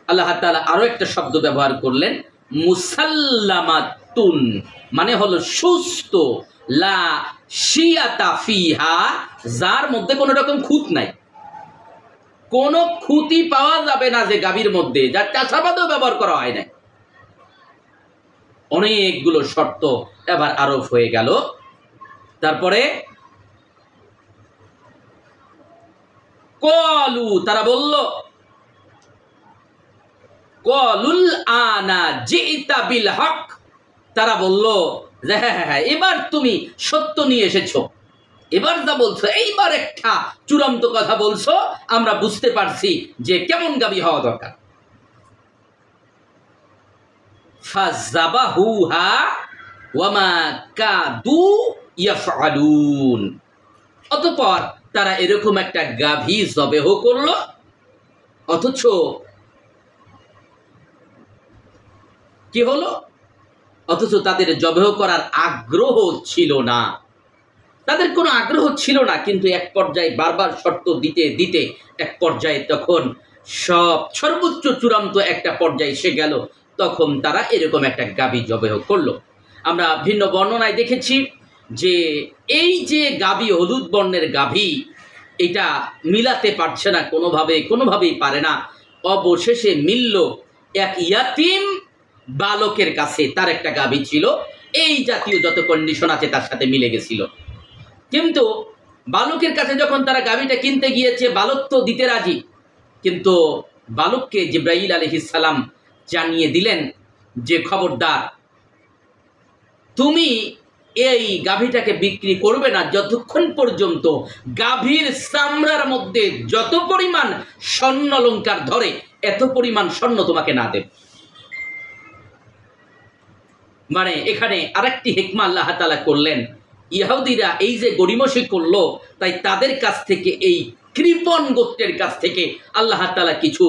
S1: আল্লাহ তাআলা আরো একটা শব্দ ব্যবহার করলেন, মুসাল্লামাতুন, মানে হলো সুস্থ, লা শিয়াতা ফিহা, যার মধ্যে কোনো রকম খুঁত নাই। কোনো খুঁতি পাওয়া যাবে না যে গাভীর মধ্যে, যার চাষাবাদেও ব্যবহার করা হয় না। অনেকগুলো শর্ত এবার আরোপ হয়ে গেল। তারপরে কলু, তারা বলল, কলুল আনা জিতা বিল হক, তারা বলল যে হ্যাঁ, এবার তুমি সত্য নিয়ে এসেছো, এবার যা বলছো এইবার একটা চূড়ান্ত কথা বলছো, আমরা বুঝতে পারছি যে কেমন গাভী হওয়া দরকার। ফাযাবাহুহা ওয়ামা কাদু ইয়াফআলুন, অতঃপর তারা এরকম একটা গাভী জবেহ করলো, অথচ কি হলো, অথচ তাদের জবেহ করার আগ্রহ ছিল না, তাদের কোনো আগ্রহ ছিল না। কিন্তু এক পর্যায়ে বারবার শর্ত দিতে দিতে এক পর্যায়ে তখন সর্বোচ্চ চূড়ান্ত একটা পর্যায়ে এসে গেল, তখন তারা এরকম একটা গাভী জবেহ করলো। আমরা ভিন্ন বর্ণনায় দেখেছি যে এই যে গাভী, হলুদ বর্ণের গাভী, এটা মিলাতে পারছে না, কোনোভাবেই পারে না। অবশেষে মিলল এক ইয়াতিম বালকের কাছে, তার একটা গাভী ছিল, এই জাতীয় যত কন্ডিশন আছে তার সাথে মিলে গেছিল। কিন্তু বালকের কাছে যখন তারা গাভীটা কিনতে গিয়েছে, বালক তো দিতে রাজি, কিন্তু বালককে জিব্রাইল আলাইহিস সালাম জানিয়ে দিলেন যে খবরদার, তুমি এই গাভীটাকে বিক্রি করবে না যতক্ষণ পর্যন্ত গাভীর চামড়ার মধ্যে যত পরিমাণ স্বর্ণ অলংকার ধরে এত পরিমাণ স্বর্ণ তোমাকে না দেব। মানে এখানে আরেকটি হিকমা আল্লাহ তাআলা করলেন, ইহুদিরা এই যে গরিমসি করলো, তাই তাদের কাছ থেকে, এই কৃপণ গোত্রের কাছ থেকে আল্লাহ তাআলা কিছু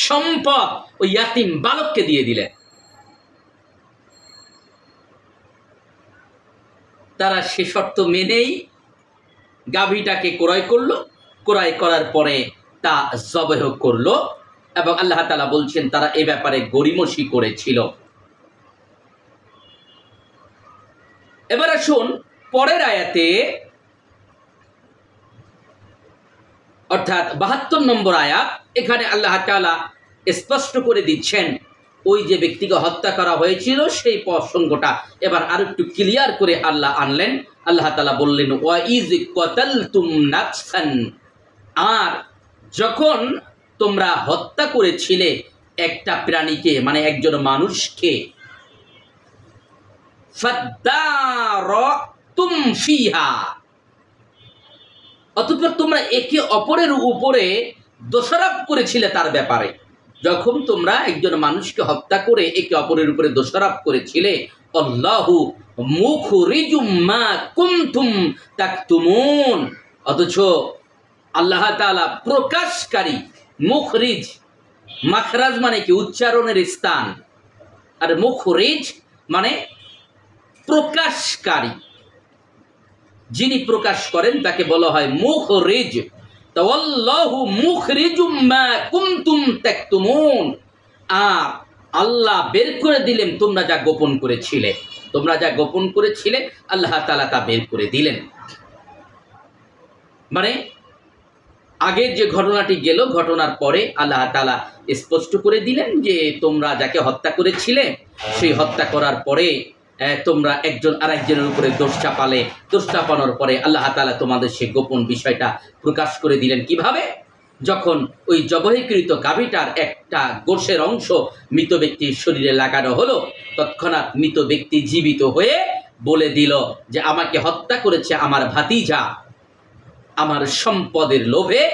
S1: সম্পদ ওই ইয়াতিম বালককে দিয়ে দিলেন। তারা সে শর্ত মেনেই গাভীটাকে ক্রয় করলো, ক্রয় করার পরে তা জবেহ করলো, এবং আল্লাহ তাআলা বলছেন তারা এ ব্যাপারে গরিমসি করেছিল। এবার আসুন পরের আয়াতে, অর্থাৎ 72 নম্বর আয়াত, এখানে আল্লাহ তাআলা স্পষ্ট করে দিচ্ছেন ওই যে ব্যক্তিকে হত্যা করা হয়েছিল সেই প্রসঙ্গটা এবার আর একটু ক্লিয়ার করে আল্লাহ আনলেন। আল্লাহ তাআলা বললেন, ওয়া ইজ কাতালতুম নাফসান, আর যখন তোমরা হত্যা করেছিলে একটা প্রাণীকে, মানে একজন মানুষকে, ফাদারাতুম ফিহা, অতঃপর তোমরা একে অপরের উপরে দোষারোপ করেছিলে তার ব্যাপারে। যখন তোমরা একজন মানুষকে হত্যা করে একে অপরের উপরে দোষারোপ করেছিলে, আল্লাহু মুখরিজুম মা কুনতুম তাকতুমুন, অথচ আল্লাহ তাআলা প্রকাশকারী, মুখরিজ, মাখরাজ মানে কি উচ্চারণের স্থান, আর মুখরিজ মানে প্রকাশকারী, যিনি প্রকাশ করেন তাকে বলা হয় মুখরিজ। তাওয়াল্লাহু মুখরিজুম মা কুনতুম তাকতুমুন, আর আল্লাহ বের করে দিলেন তোমরা যা গোপন করেছিলে, তোমরা যা গোপন করেছিলে আল্লাহ তাআলা তা বের করে দিলেন। মানে আগের যে ঘটনাটি গেল, ঘটনার পরে আল্লাহ তাআলা স্পষ্ট করে দিলেন যে তোমরা যাকে হত্যা করেছিলে সেই হত্যা করার পরে তোমরা একজন আরেকজনের উপরে দোষ চাপালে, দোষ চাপানোর পরে আল্লাহ তাআলা তোমাদের সেই গোপন বিষয়টা প্রকাশ করে দিলেন। কিভাবে? যখন ওই জবহীকৃত গাভীটার একটা গোশের অংশ মৃত ব্যক্তির শরীরে লাগানো হলো, তৎক্ষণাৎ মৃত ব্যক্তি জীবিত হয়ে বলে দিল যে আমাকে হত্যা করেছে আমার ভাতিজা, আমার সম্পদের লোভে,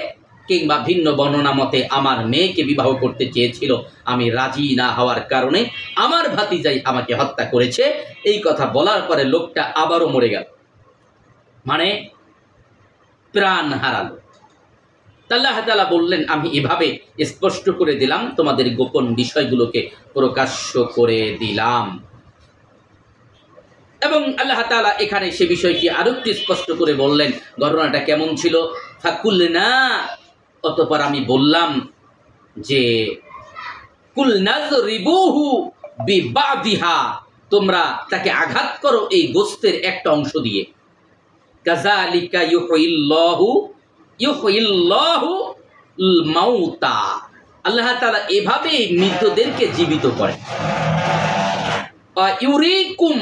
S1: কিংবা ভিন্ন বর্ণনা মতে আমার মেয়েকে বিবাহ করতে চেয়েছিল, আমি রাজি না হওয়ার কারণে আমার ভাতিজাই আমাকে হত্যা করেছে। এই কথা বলার পরে লোকটা আবারও মরে গেল, মানে প্রাণ হারালো। আল্লাহ তাআলা বললেন, আমি এভাবে স্পষ্ট করে দিলাম, তোমাদের গোপন বিষয়গুলোকে প্রকাশ্য করে দিলাম। এবং আল্লাহ তাআলা এখানে সে বিষয়টি আরো একটু স্পষ্ট করে বললেন, ঘটনাটা কেমন ছিল। ফাকুলনা, অতঃপর আমি বললাম যে কুলনাযরিবুহু বিবাদিহা, তোমরা তাকে আঘাত করো এই গোশতের একটা অংশ দিয়ে। কাযালিকা ইউহয়িল্লাহু মাউতা, আল্লাহ তাআলা এভাবে মৃতদেরকে জীবিত করেন। ইউরিকুম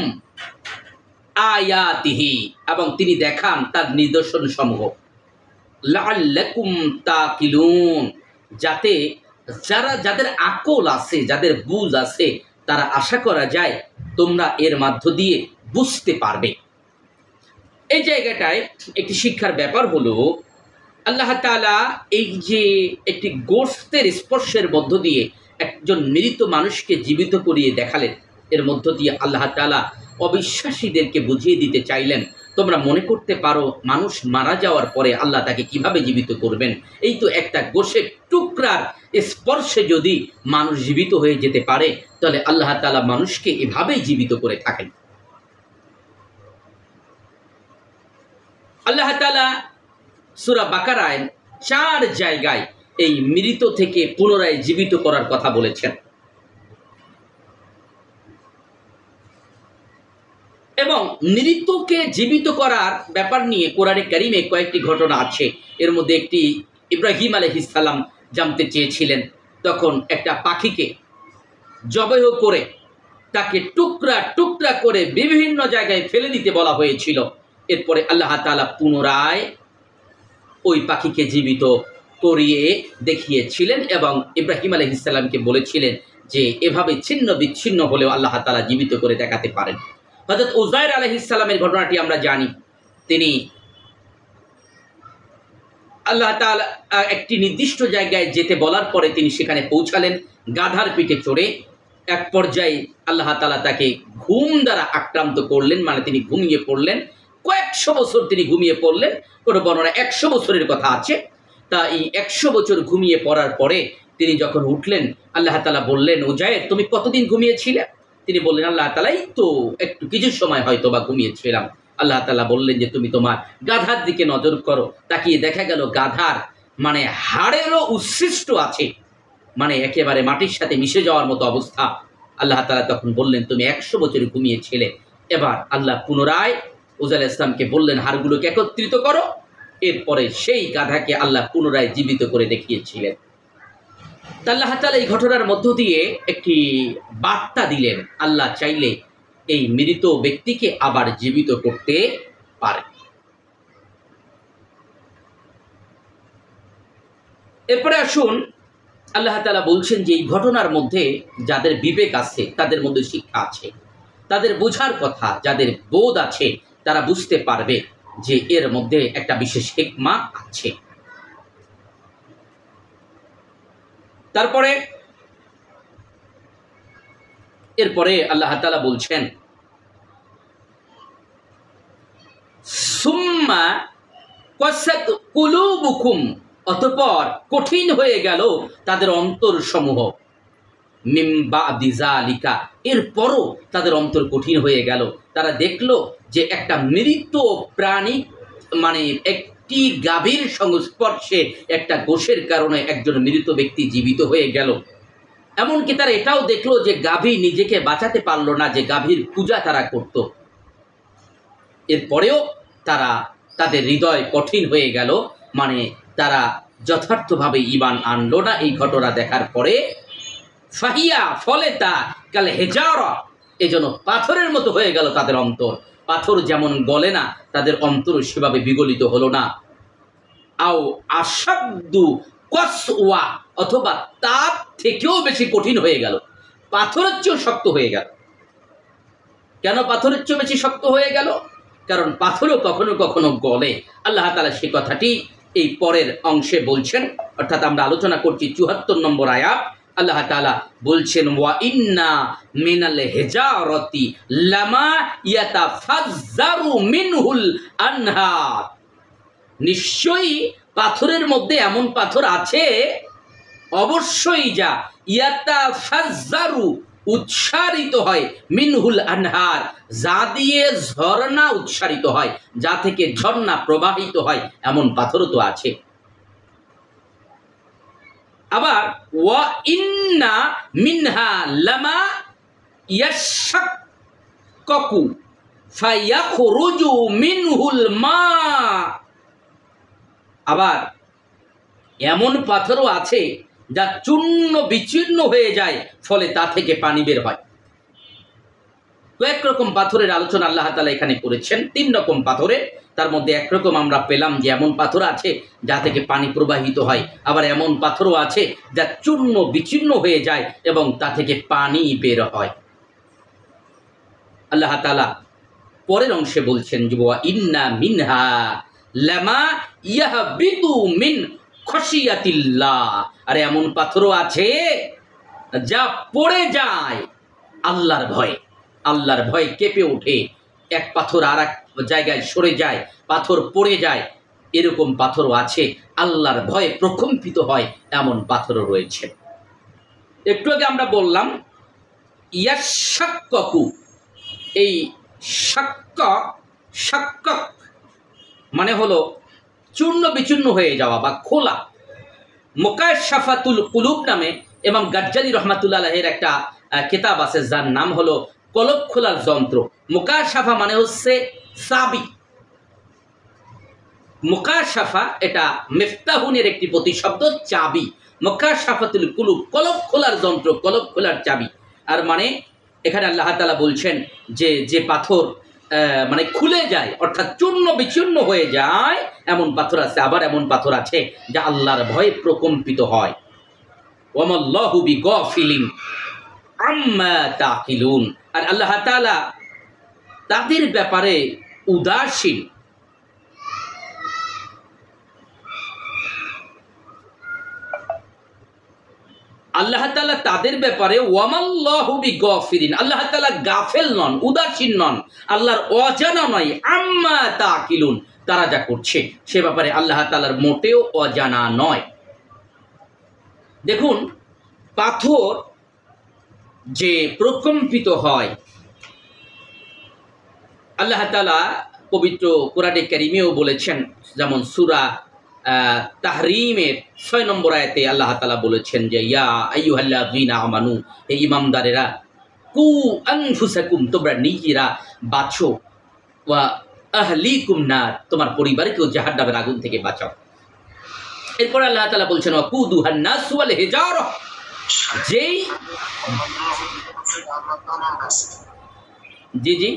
S1: আয়াতিহি, এবং তিনি দেখান তার নিদর্শন সমূহ। লাআল্লাকুম তাকিলুন, যাতে যাদের আকল আছে, যাদের বুঝ আছে, তারা আশা করা যায় তোমরা এর মধ্য দিয়ে বুঝতে পারবে। এই জায়গাটায় একটি শিক্ষার ব্যাপার হলো, আল্লাহ তাআলা এই যে একটি গোশতের স্পর্শের মধ্য দিয়ে একজন মৃত মানুষকে জীবিত করিয়ে দেখালেন, এর মধ্য দিয়ে আল্লাহ তাআলা অবিশ্বাসীদেরকে বুঝিয়ে দিতে চাইলেন, তোমরা মনে করতে পারো মানুষ মারা যাওয়ার পরে আল্লাহ তাকে কিভাবে জীবিত করবেন। এই তো একটা গোশের টুকরার স্পর্শে যদি মানুষ জীবিত হয়ে যেতে পারে, তাহলে আল্লাহ তাআলা মানুষকে এভাবেই জীবিত করে থাকেন। আল্লাহ তাআলা সূরা বাকারায় 4 জায়গায় এই মৃত থেকে পুনরায় জীবিত করার কথা বলেছেন, এবং মৃতকে জীবিত করার ব্যাপার নিয়ে কোরআনে কারিমে কয়েকটি ঘটনা আছে। এর মধ্যে একটি, ইব্রাহিম আলাইহিস সালাম জানতে চেয়েছিলেন, তখন একটা পাখিকে জবাই করে তাকে টুকরা টুকরা করে বিভিন্ন জায়গায় ফেলে দিতে বলা হয়েছিল। এরপরে আল্লাহ তাআলা পুনরায় ওই পাখিকে জীবিত করিয়ে দেখিয়েছিলেন এবং ইব্রাহিম আলাইহিস সালামকে বলেছিলেন যে এভাবে ছিন্ন বিচ্ছিন্ন হলেও আল্লাহ তাআলা জীবিত করে দেখাতে পারেন। হযরত উযাইর আলাইহিস সালামের ঘটনাটি আমরা জানি। তিনি আল্লাহ তাআলা একটি নির্দিষ্ট জায়গায় যেতে বলার পরে তিনি সেখানে পৌঁছালেন গাধার পিঠে চড়ে। এক পর্যায়ে আল্লাহ তাআলা তাকে ঘুম দ্বারা আক্রান্ত করলেন, মানে তিনি ঘুমিয়ে পড়লেন। কয়েকশো বছর তিনি ঘুমিয়ে পড়লেন, কোনো বর্ণনা 100 বছরের কথা আছে। তা এই 100 বছর ঘুমিয়ে পড়ার পরে তিনি যখন উঠলেন, আল্লাহ তাআলা বললেন, উযাইর তুমি কতদিন ঘুমিয়েছিলে? তিনি বললেন, আল্লাহ তাআলা এই তো একটু কিছু সময় হয়তো বা ঘুমিয়েছিলাম। আল্লাহ তাআলা বললেন যে তুমি তোমার গাধার দিকে নজর করো। তাকিয়ে দেখা গেল গাধার মানে হাড়েরও উচ্ছিষ্ট আছে, মানে একেবারে মাটির সাথে মিশে যাওয়ার মতো অবস্থা। আল্লাহ তাআলা তখন বললেন, তুমি 100 বছর ঘুমিয়েছিলে। এবার আল্লাহ পুনরায় উযাইর আলাইহিস সালামকে বললেন, হাড়গুলোকে একত্রিত করো। এরপরে সেই গাধাকে আল্লাহ পুনরায় জীবিত করে দেখিয়েছিলেন। আল্লাহ তাআলা এই ঘটনার মধ্য দিয়ে একটি বার্তা দিলেন, আল্লাহ চাইলে এই মৃত ব্যক্তিকে আবার জীবিত করতে পারে। এরপরে আসুন, আল্লাহ তাআলা বলছেন যে এই ঘটনার মধ্যে যাদের বিবেক আছে তাদের মধ্যে শিক্ষা আছে, তাদের বোঝার কথা, যাদের বোধ আছে তারা বুঝতে পারবে যে এর মধ্যে একটা বিশেষ হিকমা আছে। এরপরে আল্লাহ তাআলা বলছেন, সুম্মা কাসাত কুলুবুকুম, অতঃপর কঠিন হয়ে গেল তাদের অন্তর সমূহ, মিন বাদি যালিকা, এরপরও তাদের অন্তর কঠিন হয়ে গেল। তারা দেখলো যে একটা মৃত প্রাণী, মানে একটি গাভীর সংস্পর্শে একটা গোশের কারণে একজন মৃত ব্যক্তি জীবিত হয়ে গেল। এমনকি তারা এটাও দেখলো যে গাভী নিজেকে বাঁচাতে পারলো না, যে গাভীর পূজা তারা করত। এরপরেও তাদের হৃদয় কঠিন হয়ে গেল, মানে তারা যথার্থভাবে ঈমান আনলো না। এই ঘটনা দেখার পরে ফাহিয়া, ফলে তা কাল হেজারা, এজন্য পাথরের মতো হয়ে গেল তাদের অন্তর। পাথর যেমন গলে না, তাদের অন্তর সেভাবে বিগলিত হলো না। আও আসাদ্দু কসওয়া, অথবা তার থেকেও বেশি কঠিন হয়ে গেল, পাথরের চেয়েও শক্ত হয়ে গেল। কেন পাথরের চেয়েও বেশি শক্ত হয়ে গেল? কারণ পাথরও কখনো কখনো গলে। আল্লাহ তাআলা সেই কথাটি এই পরের অংশে বলছেন, অর্থাৎ আমরা আলোচনা করছি 74 নম্বর আয়াত। আল্লাহ তাআলা বলছেন, ওয়া ইন্না মিনাল হিজারতি লামা ইয়াতাফাজ্জারু মিনহুল আনহার, নিশ্চয়ই পাথরের মধ্যে এমন পাথর আছে, অবশ্যই যা ইয়াতাফাজ্জারু, উচ্চারিত হয়, মিনহুল আনহার, যা দিয়ে ঝর্ণা উচ্চারিত হয়, যা থেকে ঝর্ণা প্রবাহিত হয়, এমন পাথরও তো আছে। আবার ওয়া ইন্না মিনহা লামা ইয়াশাক্কাকু ফায়াখরুজু মিনহুল মা, আবার এমন পাথরও আছে যা চূর্ণ বিচূর্ণ হয়ে যায়, ফলে তা থেকে পানি বের হয়। কয়েক রকম পাথরের আলোচনা আল্লাহ তাআলা এখানে করেছেন, 3 রকম পাথরে। তার মধ্যে একরকম আমরা পেলাম যে এমন পাথর আছে যা থেকে পানি প্রবাহিত হয়, আবার এমন পাথরও আছে যা চূর্ণ বিচূর্ণ হয়ে যায় এবং তা থেকে পানি বের হয়। আল্লাহ তাআলা পরের অংশে বলছেন যে ওয়া ইন্না মিনহা লামা ইয়াহবিতু মিন খশিয়াতিল্লাহ, আর এমন পাথরও আছে যা পড়ে যায় আল্লাহর ভয়ে। আল্লাহর ভয়ে কেঁপে ওঠে, এক পাথর আর এক জায়গায় সরে যায়, পাথর পড়ে যায়। এরকম পাথরও আছে, আল্লাহর ভয়ে প্রকম্পিত হয়, এমন পাথরও রয়েছে। একটু আগে আমরা বললাম ইয়াশাক্কাকু, এই শাক্কাক মানে হলো চূর্ণ বিচূর্ণ হয়ে যাওয়া বা খোলা। মুকাশশাফাতুল কুলুব নামে ইমাম গাজ্জালি রাহমাতুল্লাহ আলাইহির একটা কিতাব আছে, যার নাম হলো কলব খোলার যন্ত্র। মুকাশশাফা মানে হচ্ছে চাবি। মুকাশশাফা এটা মিফতাহুনের একটি প্রতিশব্দ, চাবি। মুকাশশাফাতুল কুলুব কলব খোলার যন্ত্র, কলব খোলার চাবি। আর মানে এখানে আল্লাহ তাআলা বলছেন যে যে পাথর মানে খুলে যায়, অর্থাৎ চূর্ণ বিচূর্ণ হয়ে যায়, এমন পাথর আছে। আবার এমন পাথর আছে যা আল্লাহর ভয়ে প্রকম্পিত হয়। ওয়ামাল্লাহু বিগাফিলিন আম্মা তাকিলুন, আর আল্লাহ তাআলা তাদের ব্যাপারে উদাসীন। আল্লাহ তাআলা তাদের ব্যাপারে ওয়ামাল্লাহু বিগাফিলিন, আল্লাহ তাআলা গাফেল নন, উদাসীন নন, আল্লাহর অজানা নয়। আম্মা তাকিলুন, তারা যা করছে সে ব্যাপারে আল্লাহ তাআলার মোটেও অজানা নয়। দেখুন, পাথর যে প্রকম্পিত হয়, আল্লাহ তাআলা পবিত্র কোরআনে কারিমেও বলেছেন, যেমন সূরা তাহরিমের 6 নম্বর আয়াতে আল্লাহ তাআলা বলেছেন যে ইয়া আইয়ুহাল্লাযীনা আমানু, হে ঈমানদারেরা, কু আনফুসাকুম, তোমরা নিজেরা বাঁচো, ওয়া আহলিকুম নার, তোমার পরিবারকেও জাহান্নামের আগুন থেকে বাঁচাও। এরপর আল্লাহ তাআলা বলছেন ওয়া কুদুহান নাস ওয়াল হিজারা, যেই জি জি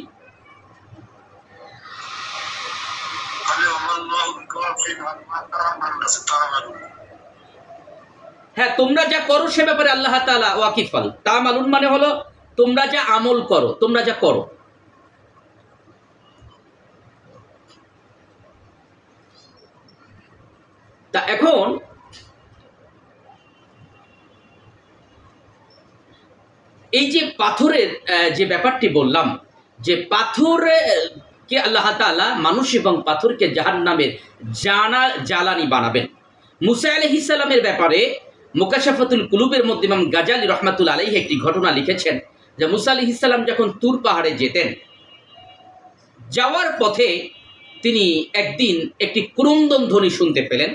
S1: হ্যাঁ, তোমরা যা করো সে ব্যাপারে আল্লাহ তাআলা ওয়াকিফাল। তামালুন মানে হলো তোমরা যা আমল করো, তোমরা যা করো। তা এখন এই যে পাথরের যে ব্যাপারটি বললাম, যে পাথরকে আল্লাহ তাআলা মানুষ এবং পাথরকে জাহান্নামের জ্বালানি বানাবেন। মুসা আলাইহিস সালামের ব্যাপারে মুকাশশাফাতুল কুলুবের মধ্যে ইমাম গাজ্জালি রাহমাতুল্লাহ আলাইহি একটি ঘটনা লিখেছেন যে মুসা আলাইহিস সালাম যখন তুর পাহাড়ে যেতেন, যাওয়ার পথে তিনি একদিন একটি ক্রন্দন ধ্বনি শুনতে পেলেন,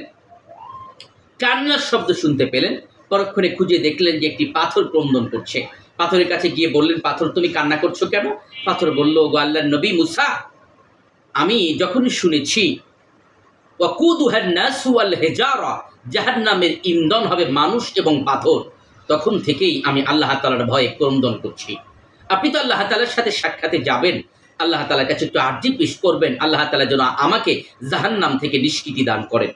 S1: কান্নার শব্দ শুনতে পেলেন। পরক্ষণে খুঁজে দেখলেন যে একটি পাথর ক্রন্দন করছে। পাথরের কাছে গিয়ে বললেন, পাথর তুমি কান্না করছো কেন? পাথর বলল, গো আল্লাহর নবী মুসা, আমি যখনই শুনেছি ওয়াকুদুহান নাস ওয়াল হিজারা, জাহান্নামের ইন্ধন হবে মানুষ এবং পাথর, তখন থেকেই আমি আল্লাহ তাআলার ভয়ে ক্রন্দন করছি। আপনি তো আল্লাহ তাআলার সাথে সাক্ষাতে যাবেন, আল্লাহ তাআলার কাছে একটু আরজি পেশ করবেন, আল্লাহ তাআলা যেন আমাকে জাহান্নাম থেকে নিষ্কৃতি দান করেন।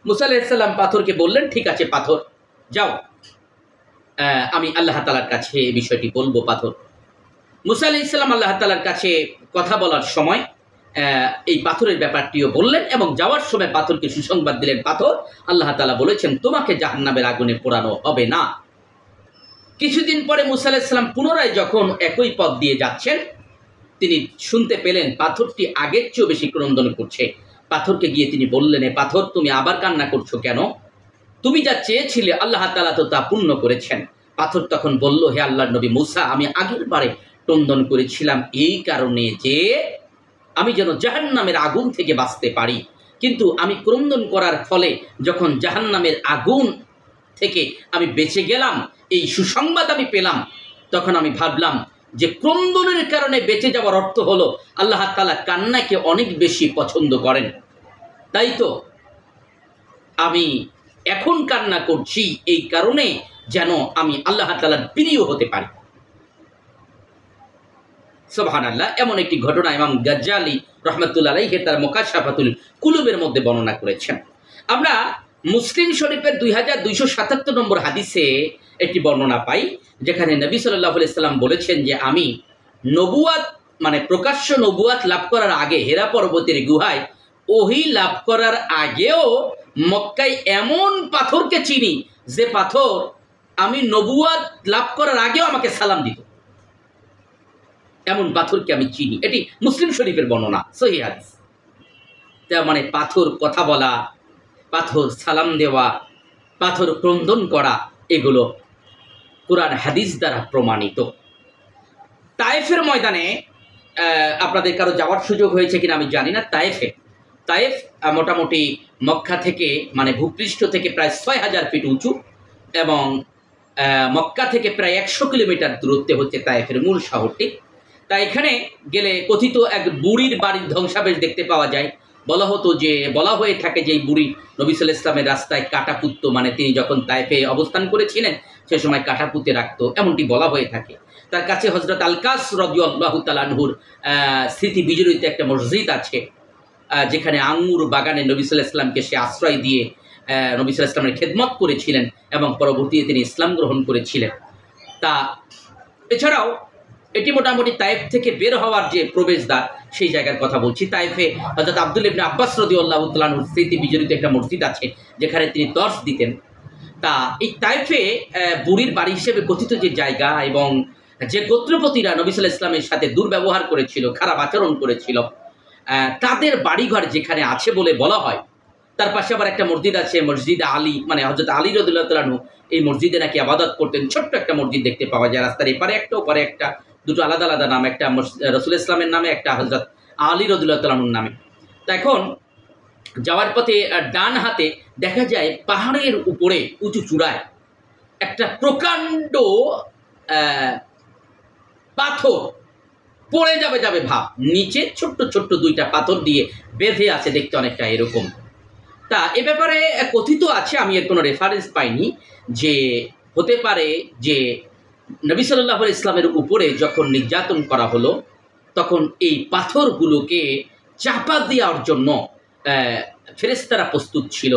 S1: মুসা আলাইহিস সালাম পাথরকে বললেন, ঠিক আছে পাথর, যাও, আমি আল্লাহ তাআলার কাছে এই বিষয়টি বলবো। পাথর মুসা আলাইহিস সালাম আল্লাহ তাআলার কাছে কথা বলার সময় এই পাথরের ব্যাপারটিও বললেন এবং যাওয়ার সময় পাথরকে সুসংবাদ দিলেন, পাথর, আল্লাহ তাআলা বলেছেন তোমাকে জাহান্নামের আগুনে পোড়ানো হবে না। কিছুদিন পরে মুসা আলাইহিস সালাম পুনরায় যখন একই পথ দিয়ে যাচ্ছেন, তিনি শুনতে পেলেন পাথরটি আগের চেয়েও বেশি ক্রন্দন করছে। পাথরকে গিয়ে তিনি বললেন, এ পাথর, তুমি আবার কান্না করছো কেন? তুমি যা চেয়েছিলে আল্লাহ তাআলা তো তা পূর্ণ করেছেন। পাথর তখন বলল, হে আল্লাহর নবী মুসা, আমি আগের বারে ক্রন্দন করেছিলাম এই কারণে যে আমি যেন জাহান্নামের আগুন থেকে বাঁচতে পারি, কিন্তু আমি ক্রন্দন করার ফলে যখন জাহান্নামের আগুন থেকে আমি বেঁচে গেলাম, এই সুসংবাদ আমি পেলাম, তখন আমি ভাবলাম যে ক্রন্দনের কারণে বেঁচে যাওয়ার অর্থ হলো আল্লাহ তাআলা কান্নাকে অনেক বেশি পছন্দ করেন। তাই তো আমি এখন কান্না করছি এই কারণে যেন আমি আল্লাহ তাআলার প্রিয় হতে পারি। সুবহানাল্লাহ। এমন একটি ঘটনা ইমাম গাজ্জালি রহমাতুল্লাহ আলাইহি তার মুকাশশাফাতুল কুলুবের মধ্যে বর্ণনা করেছেন। আমরা মুসলিম শরীফের 2277 নম্বর হাদিসে একটি বর্ণনা পাই, যেখানে নবী সাল্লাল্লাহু আলাইহি সাল্লাম বলেছেন যে আমি নবুয়াত মানে প্রকাশ্য নবুয়াত লাভ করার আগে হেরা পর্বতের গুহায় ওহী লাভ করার আগেও মক্কায় এমন পাথরকে চিনি যে পাথর আমি নবুয়াত লাভ করার আগেও আমাকে সালাম দিত। এমন পাথরকে আমি চিনি। এটি মুসলিম শরীফের বর্ণনা, সহিহ হাদিস। তার মানে পাথর কথা বলা, পাথর সালাম দেওয়া, পাথর ক্রন্দন করা, এগুলো কুরআন হাদিস দ্বারা প্রমাণিত। তায়েফের ময়দানে আপনাদের কারো যাওয়ার সুযোগ হয়েছে কিনা আমি জানি না। তায়েফ মোটামুটি মক্কা থেকে মানে ভূপৃষ্ঠ থেকে প্রায় 6000 ফিট উঁচু এবং মক্কা থেকে প্রায় 100 কিলোমিটার দূরত্বে হচ্ছে তায়েফের মূল শহরটি। তা এখানে গেলে কথিত এক বুড়ির বাড়ির ধ্বংসাবশেষ দেখতে পাওয়া যায়। বলা হয়ে থাকে যে এই বুড়ি নবী সাল্লাল্লাহু আলাইহি ওয়াসাল্লামের রাস্তায় কাটা পুঁতত, মানে তিনি যখন তায়েফে অবস্থান করেছিলেন সে সময় কাটা পুঁতে রাখতো, এমনটি বলা হয়ে থাকে। তার কাছে হযরত আল-কাস রাদিয়াল্লাহু তাআলা আনহুর স্মৃতি বিজড়িত একটা মসজিদ আছে, যেখানে আঙ্গুর বাগানে নবী সাল্লাল্লাহু আলাইহি ওয়াসাল্লামকে সে আশ্রয় দিয়ে নবী সাল্লাল্লাহু আলাইহি ওয়াসাল্লামের খেদমত করেছিলেন এবং পরবর্তীতে তিনি ইসলাম গ্রহণ করেছিলেন। তা এছাড়াও এটি মোটামুটি তায়েফ থেকে বের হওয়ার যে প্রবেশদ্বার সেই জায়গার কথা বলছি। তায়েফে হযরত আব্দুল্লাহ ইবনে আব্বাস রাদিয়াল্লাহু তাআলা আনহুর স্মৃতি বিজড়িত একটা মসজিদ আছে, যেখানে তিনি দর্স দিতেন। তা এই তায়েফে বুড়ির বাড়ি হিসেবে কথিত যে জায়গা এবং যে গোত্রপতিরা নবী সাল্লাল্লাহু আলাইহি ওয়াসাল্লামের সাথে দুর্ব্যবহার করেছিল, খারাপ আচরণ করেছিল, তাদের বাড়িঘর যেখানে আছে বলে বলা হয়। তার পাশে আবার একটা মসজিদ আছে, মসজিদে আলী, মানে হযরত আলী রাদিয়াল্লাহু তাআলা আনহু এই মসজিদে নাকি ইবাদত করতেন। ছোট্ট একটা মসজিদ দেখতে পাওয়া যায় রাস্তার এপারে একটা ওপারে একটা, দুটো আলাদা আলাদা নাম, একটা রাসূল ইসলামের নামে, একটা হযরত আলী রাদিয়াল্লাহু তাআলা আনহুর নামে। তা এখন যাওয়ার পথে ডান হাতে দেখা যায় পাহাড়ের উপরে উঁচু চূড়ায় একটা প্রকাণ্ড পাথর পড়ে যাবে ভাব, নিচে ছোট্ট ছোট্ট দুইটা পাথর দিয়ে বেঁধে আছে, দেখতে অনেকটা এরকম। তা এ ব্যাপারে কথিত আছে, আমি এর কোনো রেফারেন্স পাইনি, যে হতে পারে যে নবী সাল্লাল্লাহু আলাইহি ওয়াসাল্লামের উপরে যখন নির্যাতন করা হলো তখন এই পাথরগুলোকে চাপা দেওয়ার জন্য ফেরেশতারা প্রস্তুত ছিল।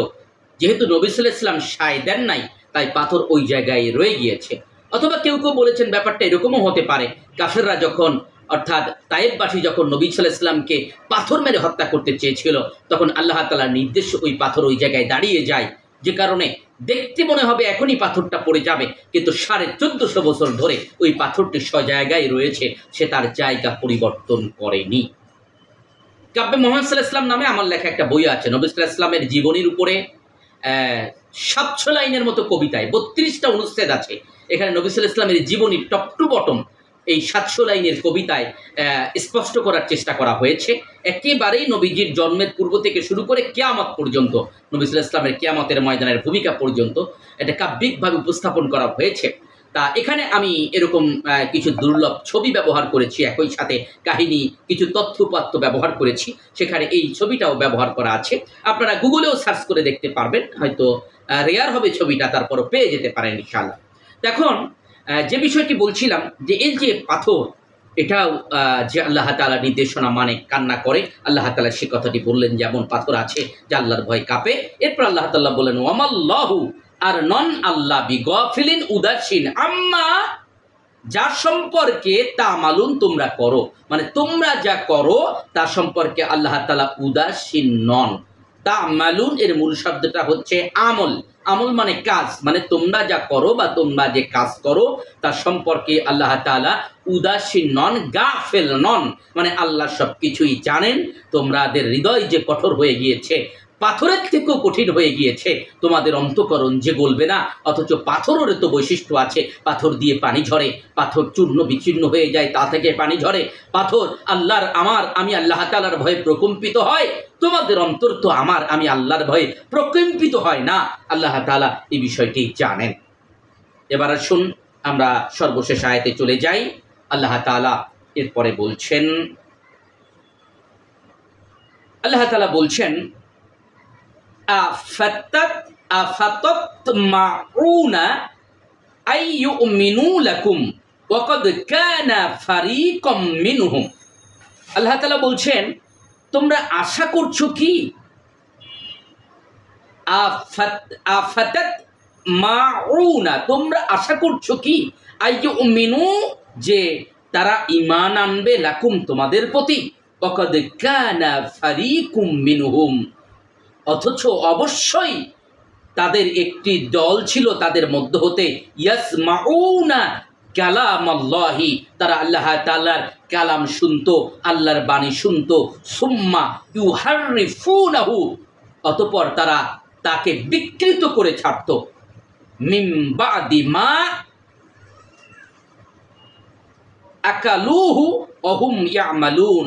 S1: যেহেতু নবী সাল্লাল্লাহু আলাইহি ওয়াসাল্লাম সায় দেন নাই, তাই পাথর ওই জায়গায় রয়ে গিয়েছে। অথবা কেউ কেউ বলেছেন ব্যাপারটা এরকমও হতে পারে, কাফেররা যখন অর্থাৎ তায়েফবাসী যখন নবী সাল্লাল্লাহু আলাইহি ওয়াসাল্লামকে পাথর মেরে হত্যা করতে চেয়েছিল তখন আল্লাহ তাআলার নির্দেশ ওই পাথর ওই জায়গায় দাঁড়িয়ে যায়, যে কারণে দেখতে মনে হবে এখনই পাথরটা পড়ে যাবে, কিন্তু 1450 বছর ধরে ওই পাথরটি জায়গায় রয়েছে, সে তার জায়গা পরিবর্তন করেনি। কাব্যে মুহাম্মদ সাল্লাল্লাহু আলাইহি ওয়াসাল্লাম নামে আমার লেখা একটা বই আছে, নবী সাল্লাল্লাহু আলাইহি ওয়াসাল্লামের জীবনীর উপরে 700 লাইনের মতো কবিতায় 32টা অনুচ্ছেদ আছে। এখানে নবী সাল্লাল্লাহু আলাইহি ওয়াসাল্লামের জীবনীর টপ টু বটম এই 700 লাইনের কবিতায় স্পষ্ট করার চেষ্টা করা হয়েছে। একেবারেই নবীজির জন্মের পূর্ব থেকে শুরু করে কিয়ামত পর্যন্ত, নবী সাল্লাল্লাহু আলাইহি ওয়াসাল্লামের কিয়ামতের ময়দানের ভূমিকা পর্যন্ত এটা কাব্যিকভাবে উপস্থাপন করা হয়েছে। তা এখানে আমি এরকম কিছু দুর্লভ ছবি ব্যবহার করেছি, একই সাথে কাহিনী কিছু তথ্যপাত্য ব্যবহার করেছি, সেখানে এই ছবিটাও ব্যবহার করা আছে। আপনারা গুগলেও সার্চ করে দেখতে পারবেন, হয়তো রেয়ার হবে ছবিটা, তারপরও পেয়ে যেতে পারেন ইনশাআল্লাহ। এখন যে বিষয়টি বলছিলাম যে এই যে পাথর, এটাও যে আল্লাহ তাআলা নির্দেশনা মানে কান্না করে, আল্লাহ তাআলা সে কথাটি বললেন যেমন পাথর আছে যে আল্লাহর ভয় কাঁপে। এরপর আল্লাহ তাআলা বলেন ওয়ামাল্লাহু, আর নন আল্লাহ বিগাফিলিন উদাসীন আম্মা, যা সম্পর্কে তামালুন তোমরা করো, মানে তোমরা যা করো তা সম্পর্কে আল্লাহ তাআলা উদাসীন নন। তামালুন এর মূল শব্দটা হচ্ছে আমল, আমল মানে কাজ, মানে তোমরা যা করো বা তোমরা যে কাজ করো তার সম্পর্কে আল্লাহ তাআলা উদাসীন নন, গাফেল নন, মানে আল্লাহ সব কিছুই জানেন। তোমাদের হৃদয় যে কঠোর হয়ে গিয়েছে, পাথরের থেকেও কঠিন হয়ে গিয়েছে, তোমাদের অন্তঃকরণ যে গলবে না, অথচ পাথরের তো বৈশিষ্ট্য আছে, পাথর দিয়ে পানি ঝরে, পাথর চূর্ণ বিচ্ছিন্ন হয়ে যায়, তা থেকে পানি ঝরে। পাথর আল্লাহর আমি আল্লাহ তাআলার ভয়ে প্রকম্পিত হয়, তোমাদের অন্তর তো আমি আল্লাহর ভয়ে প্রকম্পিত হয় না, আল্লাহ তাআলা এই বিষয়টি জানেন। এবার আসুন আমরা সর্বশেষ আয়াতে চলে যাই। আল্লাহ তাআলা এরপরে বলছেন, আল্লাহ তাআলা বলছেন আফাতাতমাউনা আইয়ুমিনু লাকুম ওয়া ক্বাদ কানা ফারীকুম মিনহুম। আল্লাহ তাআলা বলছেন, তোমরা আশা করছো কি, আফাতাতমাউনা, তোমরা আশা করছো কি, আইয়ুমিনু, যে তারা ঈমান আনবে, লাকুম, তোমাদের প্রতি, ওয়া ক্বাদ কানা ফারীকুম মিনহুম, অথচ অবশ্যই তাদের একটি দল ছিল তাদের মধ্য হতে, ইয়াসমাউনা কালামাল্লাহি, তারা আল্লাহ তাআলার কালাম শুনতো, আল্লাহর বাণী শুনতো, সুম্মা ইউহাররিফুনাহু, অতঃপর তারা তাকে বিকৃত করে ছাড়তো, মিন বাদি মা আকালুহু ওয়া হুম ইয়ামালুন,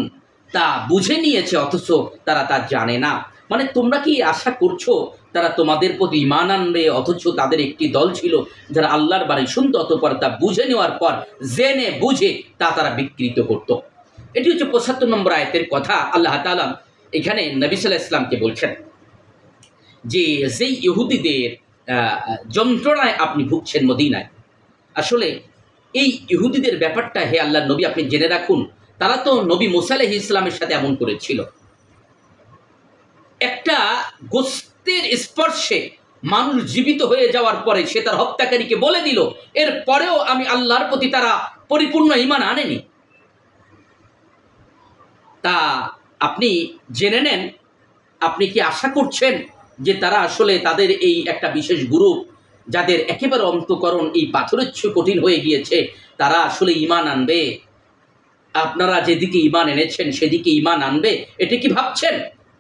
S1: তা বুঝে নিয়েছে অথচ তারা তা জানে না। মানে তোমরা কি আশা করছো তারা তোমাদের প্রতি ঈমান আনবে, অথচ তাদের একটি দল ছিল যারা আল্লাহর বাণী শুনতো, অতঃপর তা বুঝে নেওয়ার পর জেনে বুঝে তা তারা বিকৃত করত। এটি হচ্ছে ৭৫ নম্বর আয়াতের কথা। আল্লাহ তাআলা এখানে নবী সাল্লাল্লাহু আলাইহি ওয়াসাল্লামকে বলছেন যে যেই ইহুদিদের যন্ত্রণায় আপনি ভুগছেন মদিনায়, আসলে এই ইহুদিদের ব্যাপারটা হে আল্লাহর নবী আপনি জেনে রাখুন, তারা তো নবী মুসা আলাইহিস সালামের সাথে এমন করেছিল। একটা গোস্তের স্পর্শে মানুষ জীবিত হয়ে যাওয়ার পরে সে তার হত্যাকারীকে বলে দিল, এর পরেও আমি আল্লাহর প্রতি তারা পরিপূর্ণ ঈমান আনেনি। তা আপনি জেনে নেন, আপনি কি আশা করছেন যে তারা আসলে তাদের এই একটা বিশেষ গ্রুপ যাদের একেবারে অন্তঃকরণ এই পাথরের চেয়ে কঠিন হয়ে গিয়েছে, তারা আসলে ঈমান আনবে? আপনারা যেদিকে ঈমান এনেছেন সেদিকে ঈমান আনবে, এটা কি ভাবছেন?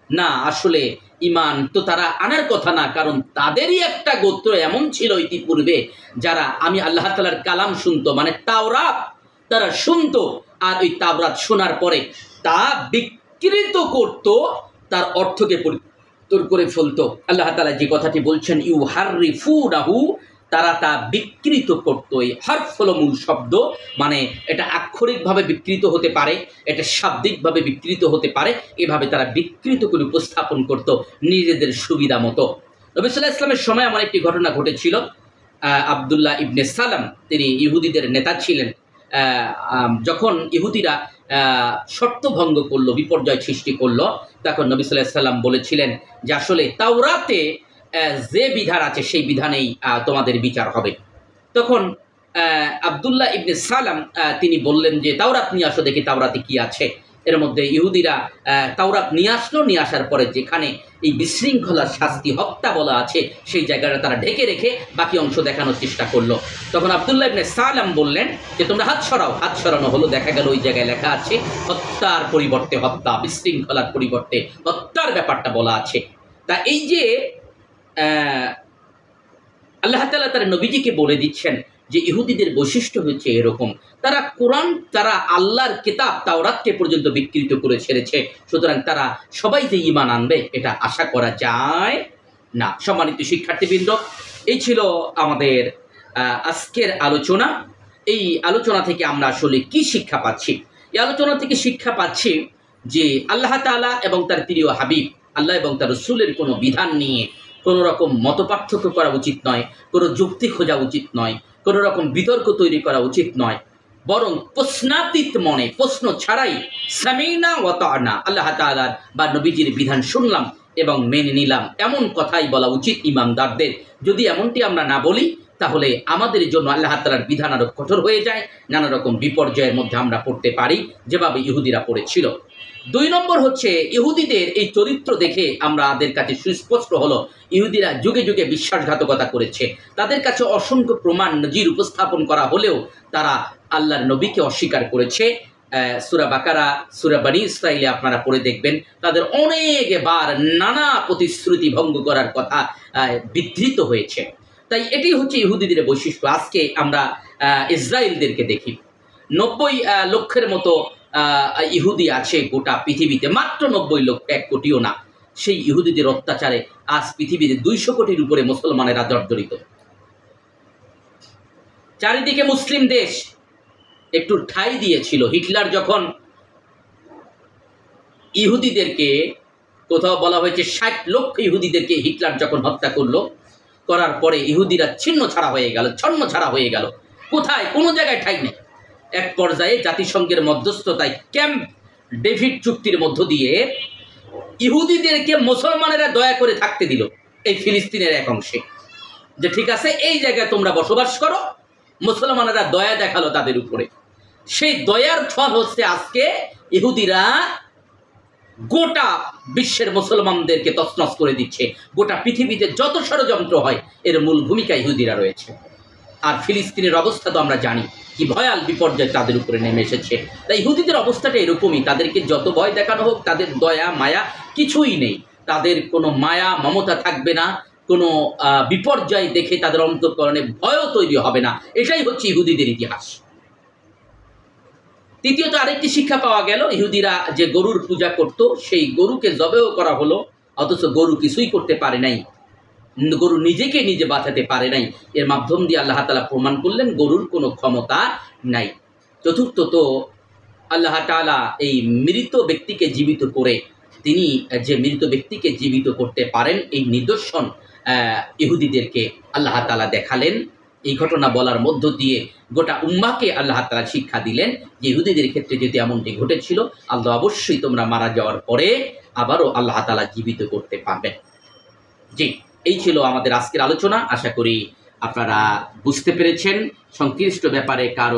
S1: না, আসলে ঈমান তো তারা আনার কথা না, কারণ তাদেরই একটা গোত্র এমন ছিল ইতিপূর্বে যারা আমি আল্লাহ তাআলার কালাম শুনতো, মানে তাওরাত তারা শুনতো, আর ওই তাওরাত শোনার পরে তা বিকৃত করত, তার অর্থকে পরিবর্তন করে ফেলতো। আল্লাহ তাআলা যে কথাটি বলছেন ইউহাররিফুনাহু, তারা তা বিকৃত করতো। এই হরফ হলো মূল শব্দ, মানে এটা আক্ষরিকভাবে বিকৃত হতে পারে, এটা শাব্দিকভাবে বিকৃত হতে পারে, এভাবে তারা বিকৃত করে উপস্থাপন করত নিজেদের সুবিধা মতো। নবী সাল্লাল্লাহু আলাইহি ওয়াসাল্লামের সময় আমার একটি ঘটনা ঘটেছিল। আব্দুল্লাহ ইবনে সালাম, তিনি ইহুদিদের নেতা ছিলেন। যখন ইহুদিরা শর্ত ভঙ্গ করলো, বিপর্যয় সৃষ্টি করলো, তখন নবী সাল্লাল্লাহু আলাইহি ওয়াসাল্লাম বলেছিলেন যে আসলে তাওরাতে যে বিধান আছে সেই বিধানেই তোমাদের বিচার হবে। তখন আব্দুল্লাহ ইবনে সালাম তিনি বললেন যে তাওরাত নিয়ে আসো, দেখি তাওরাতে কি আছে। এর মধ্যে ইহুদিরা তাওরাত নিয়ে আসলো, নিয়ে আসার পরে যেখানে এই বিশৃঙ্খলার শাস্তি হত্যা বলা আছে সেই জায়গাটা তারা ঢেকে রেখে বাকি অংশ দেখানোর চেষ্টা করলো। তখন আব্দুল্লাহ ইবনে সালাম বললেন যে তোমরা হাত সরাও। হাত সরানো হলো, দেখা গেল ওই জায়গায় লেখা আছে হত্যার পরিবর্তে হত্যা, বিশৃঙ্খলার পরিবর্তে হত্যার ব্যাপারটা বলা আছে। তা এই যে আল্লাহ তাআলা তার নবীজিকে বলে দিচ্ছেন যে ইহুদিদের বৈশিষ্ট্য হচ্ছে এরকম, তারা কোরআন, তারা আল্লাহর কিতাব তাওরাতকে পর্যন্ত বিকৃত করে ছেড়েছে, সুতরাং তারা সবাই যে ঈমান আনবে এটা আশা করা যায় না। সম্মানিত শিক্ষার্থীবৃন্দ, এই ছিল আমাদের আজকের আলোচনা। এই আলোচনা থেকে আমরা আসলে কি শিক্ষা পাচ্ছি? এই আলোচনা থেকে শিক্ষা পাচ্ছি যে আল্লাহ তাআলা এবং তার প্রিয় হাবিব আল্লাহ এবং তার রাসূলের কোনো বিধান নিয়ে কোনো রকম মতপার্থক্য করা উচিত নয়, কোনো যুক্তি খোঁজা উচিত নয়, কোনো রকম বিতর্ক তৈরি করা উচিত নয়, বরং প্রশ্নাতীত মনে, প্রশ্ন ছাড়াই সামিনা ওয়া তা'না, আল্লাহ তাআলার বা নবীজির বিধান শুনলাম এবং মেনে নিলাম, এমন কথাই বলা উচিত ইমানদারদের। যদি এমনটি আমরা না বলি তাহলে আমাদের জন্য আল্লাহ তাআলার বিধান আরো কঠোর হয়ে যায়, নানা রকম বিপর্যয়ের মধ্যে আমরা পড়তে পারি যেভাবে ইহুদিরা পড়েছিল। ২ নম্বর হচ্ছে ইহুদিদের এই চরিত্র দেখে আমাদের কাছে সুস্পষ্ট হলো ইহুদিরা যুগে যুগে বিশ্বাসঘাতকতা করেছে। তাদের কাছে অসংখ্য প্রমাণ নজির উপস্থাপন করা হলেও তারা আল্লাহর নবীকে অস্বীকার করেছে। সূরা বাকারা, সূরা বনী ইসরাঈলে আপনারা পড়ে দেখবেন তাদের অনেকবার নানা প্রতিশ্রুতি ভঙ্গ করার কথা বিধৃত হয়েছে। তাই এটি হচ্ছে ইহুদিদের বৈশিষ্ট্য। আজকে আমরা ইসরায়েলদেরকে দেখি, ৯০ লক্ষের মতো ইহুদি আছে গোটা পৃথিবীতে, মাত্র ৯০ লক্ষ, ১ কোটিও না। সেই ইহুদিদের অত্যাচারে আজ পৃথিবীতে ২০০ কোটির উপরে মুসলমানেরা জর্জরিত। চারিদিকে মুসলিম দেশ একটু ঠাঁই দিয়েছিল। হিটলার যখন ইহুদিদেরকে, কোথাও বলা হয়েছে ৬০ লক্ষ ইহুদিদেরকে হিটলার যখন হত্যা করলো, করার পরে ইহুদিরা ছিন্ন ছাড়া হয়ে গেল, ছন্ন ছাড়া হয়ে গেল। কোথায়? কোনো জায়গায় ঠাই নেই। এক পর্যায়ে জাতিসংঘের মধ্যস্থতায় ক্যাম্প ডেভিড চুক্তির মধ্য দিয়ে ইহুদিদেরকে মুসলমানেরা দয়া করে থাকতে দিল এই ফিলিস্তিনের এক অংশে, যে ঠিক আছে এই জায়গায় তোমরা বসবাস করো। মুসলমানেরা দয়া দেখালো তাদের উপরে। সেই দয়ার ফল হচ্ছে আজকে ইহুদিরা গোটা বিশ্বের মুসলমানদেরকে তছনছ করে দিচ্ছে। গোটা পৃথিবীতে যত ষড়যন্ত্র হয় এর মূল ভূমিকা ইহুদিরা রয়েছে। আর ফিলিস্তিনের অবস্থা তো আমরা জানি কি ভয়াল বিপর্যয় তাদের উপরে নেমে এসেছে। তাই ইহুদিদের অবস্থাটা এরকমই, তাদেরকে যত ভয় দেখানো হোক তাদের দয়া মায়া কিছুই নেই। তাদের কোনো মায়া মমতা থাকবে না, কোনো বিপর্যয় দেখে তাদের অন্তঃকরণে ভয়ও তৈরি হবে না। এটাই হচ্ছে ইহুদিদের ইতিহাস। তৃতীয়ত আরেকটি শিক্ষা পাওয়া গেল, ইহুদিরা যে গরুর পূজা করত সেই গরুকে জবেও করা হলো, অথচ গরু কিছুই করতে পারে নাই, গরু নিজেকে নিজে বাঁচাতে পারে নাই। এর মাধ্যম দিয়ে আল্লাহ তাআলা প্রমাণ করলেন গরুর কোনো ক্ষমতা নাই। চতুর্থত আল্লাহ তাআলা এই মৃত ব্যক্তিকে জীবিত করে, তিনি যে মৃত ব্যক্তিকে জীবিত করতে পারেন এই নিদর্শন ইহুদিদেরকে আল্লাহ তাআলা দেখালেন। এই ঘটনা বলার মধ্য দিয়ে গোটা উম্মাহকে আল্লাহ তাআলা শিক্ষা দিলেন যে ইহুদিদের ক্ষেত্রে যদি এমনটি ঘটেছিল, আল্লাহ অবশ্যই তোমরা মারা যাওয়ার পরে আবারও আল্লাহ তাআলা জীবিত করতে পারবেন। জি, এই ছিল আমাদের আজকের আলোচনা। আশা করি আপনারা বুঝতে পেরেছেন। সংশ্লিষ্ট ব্যাপারে কারো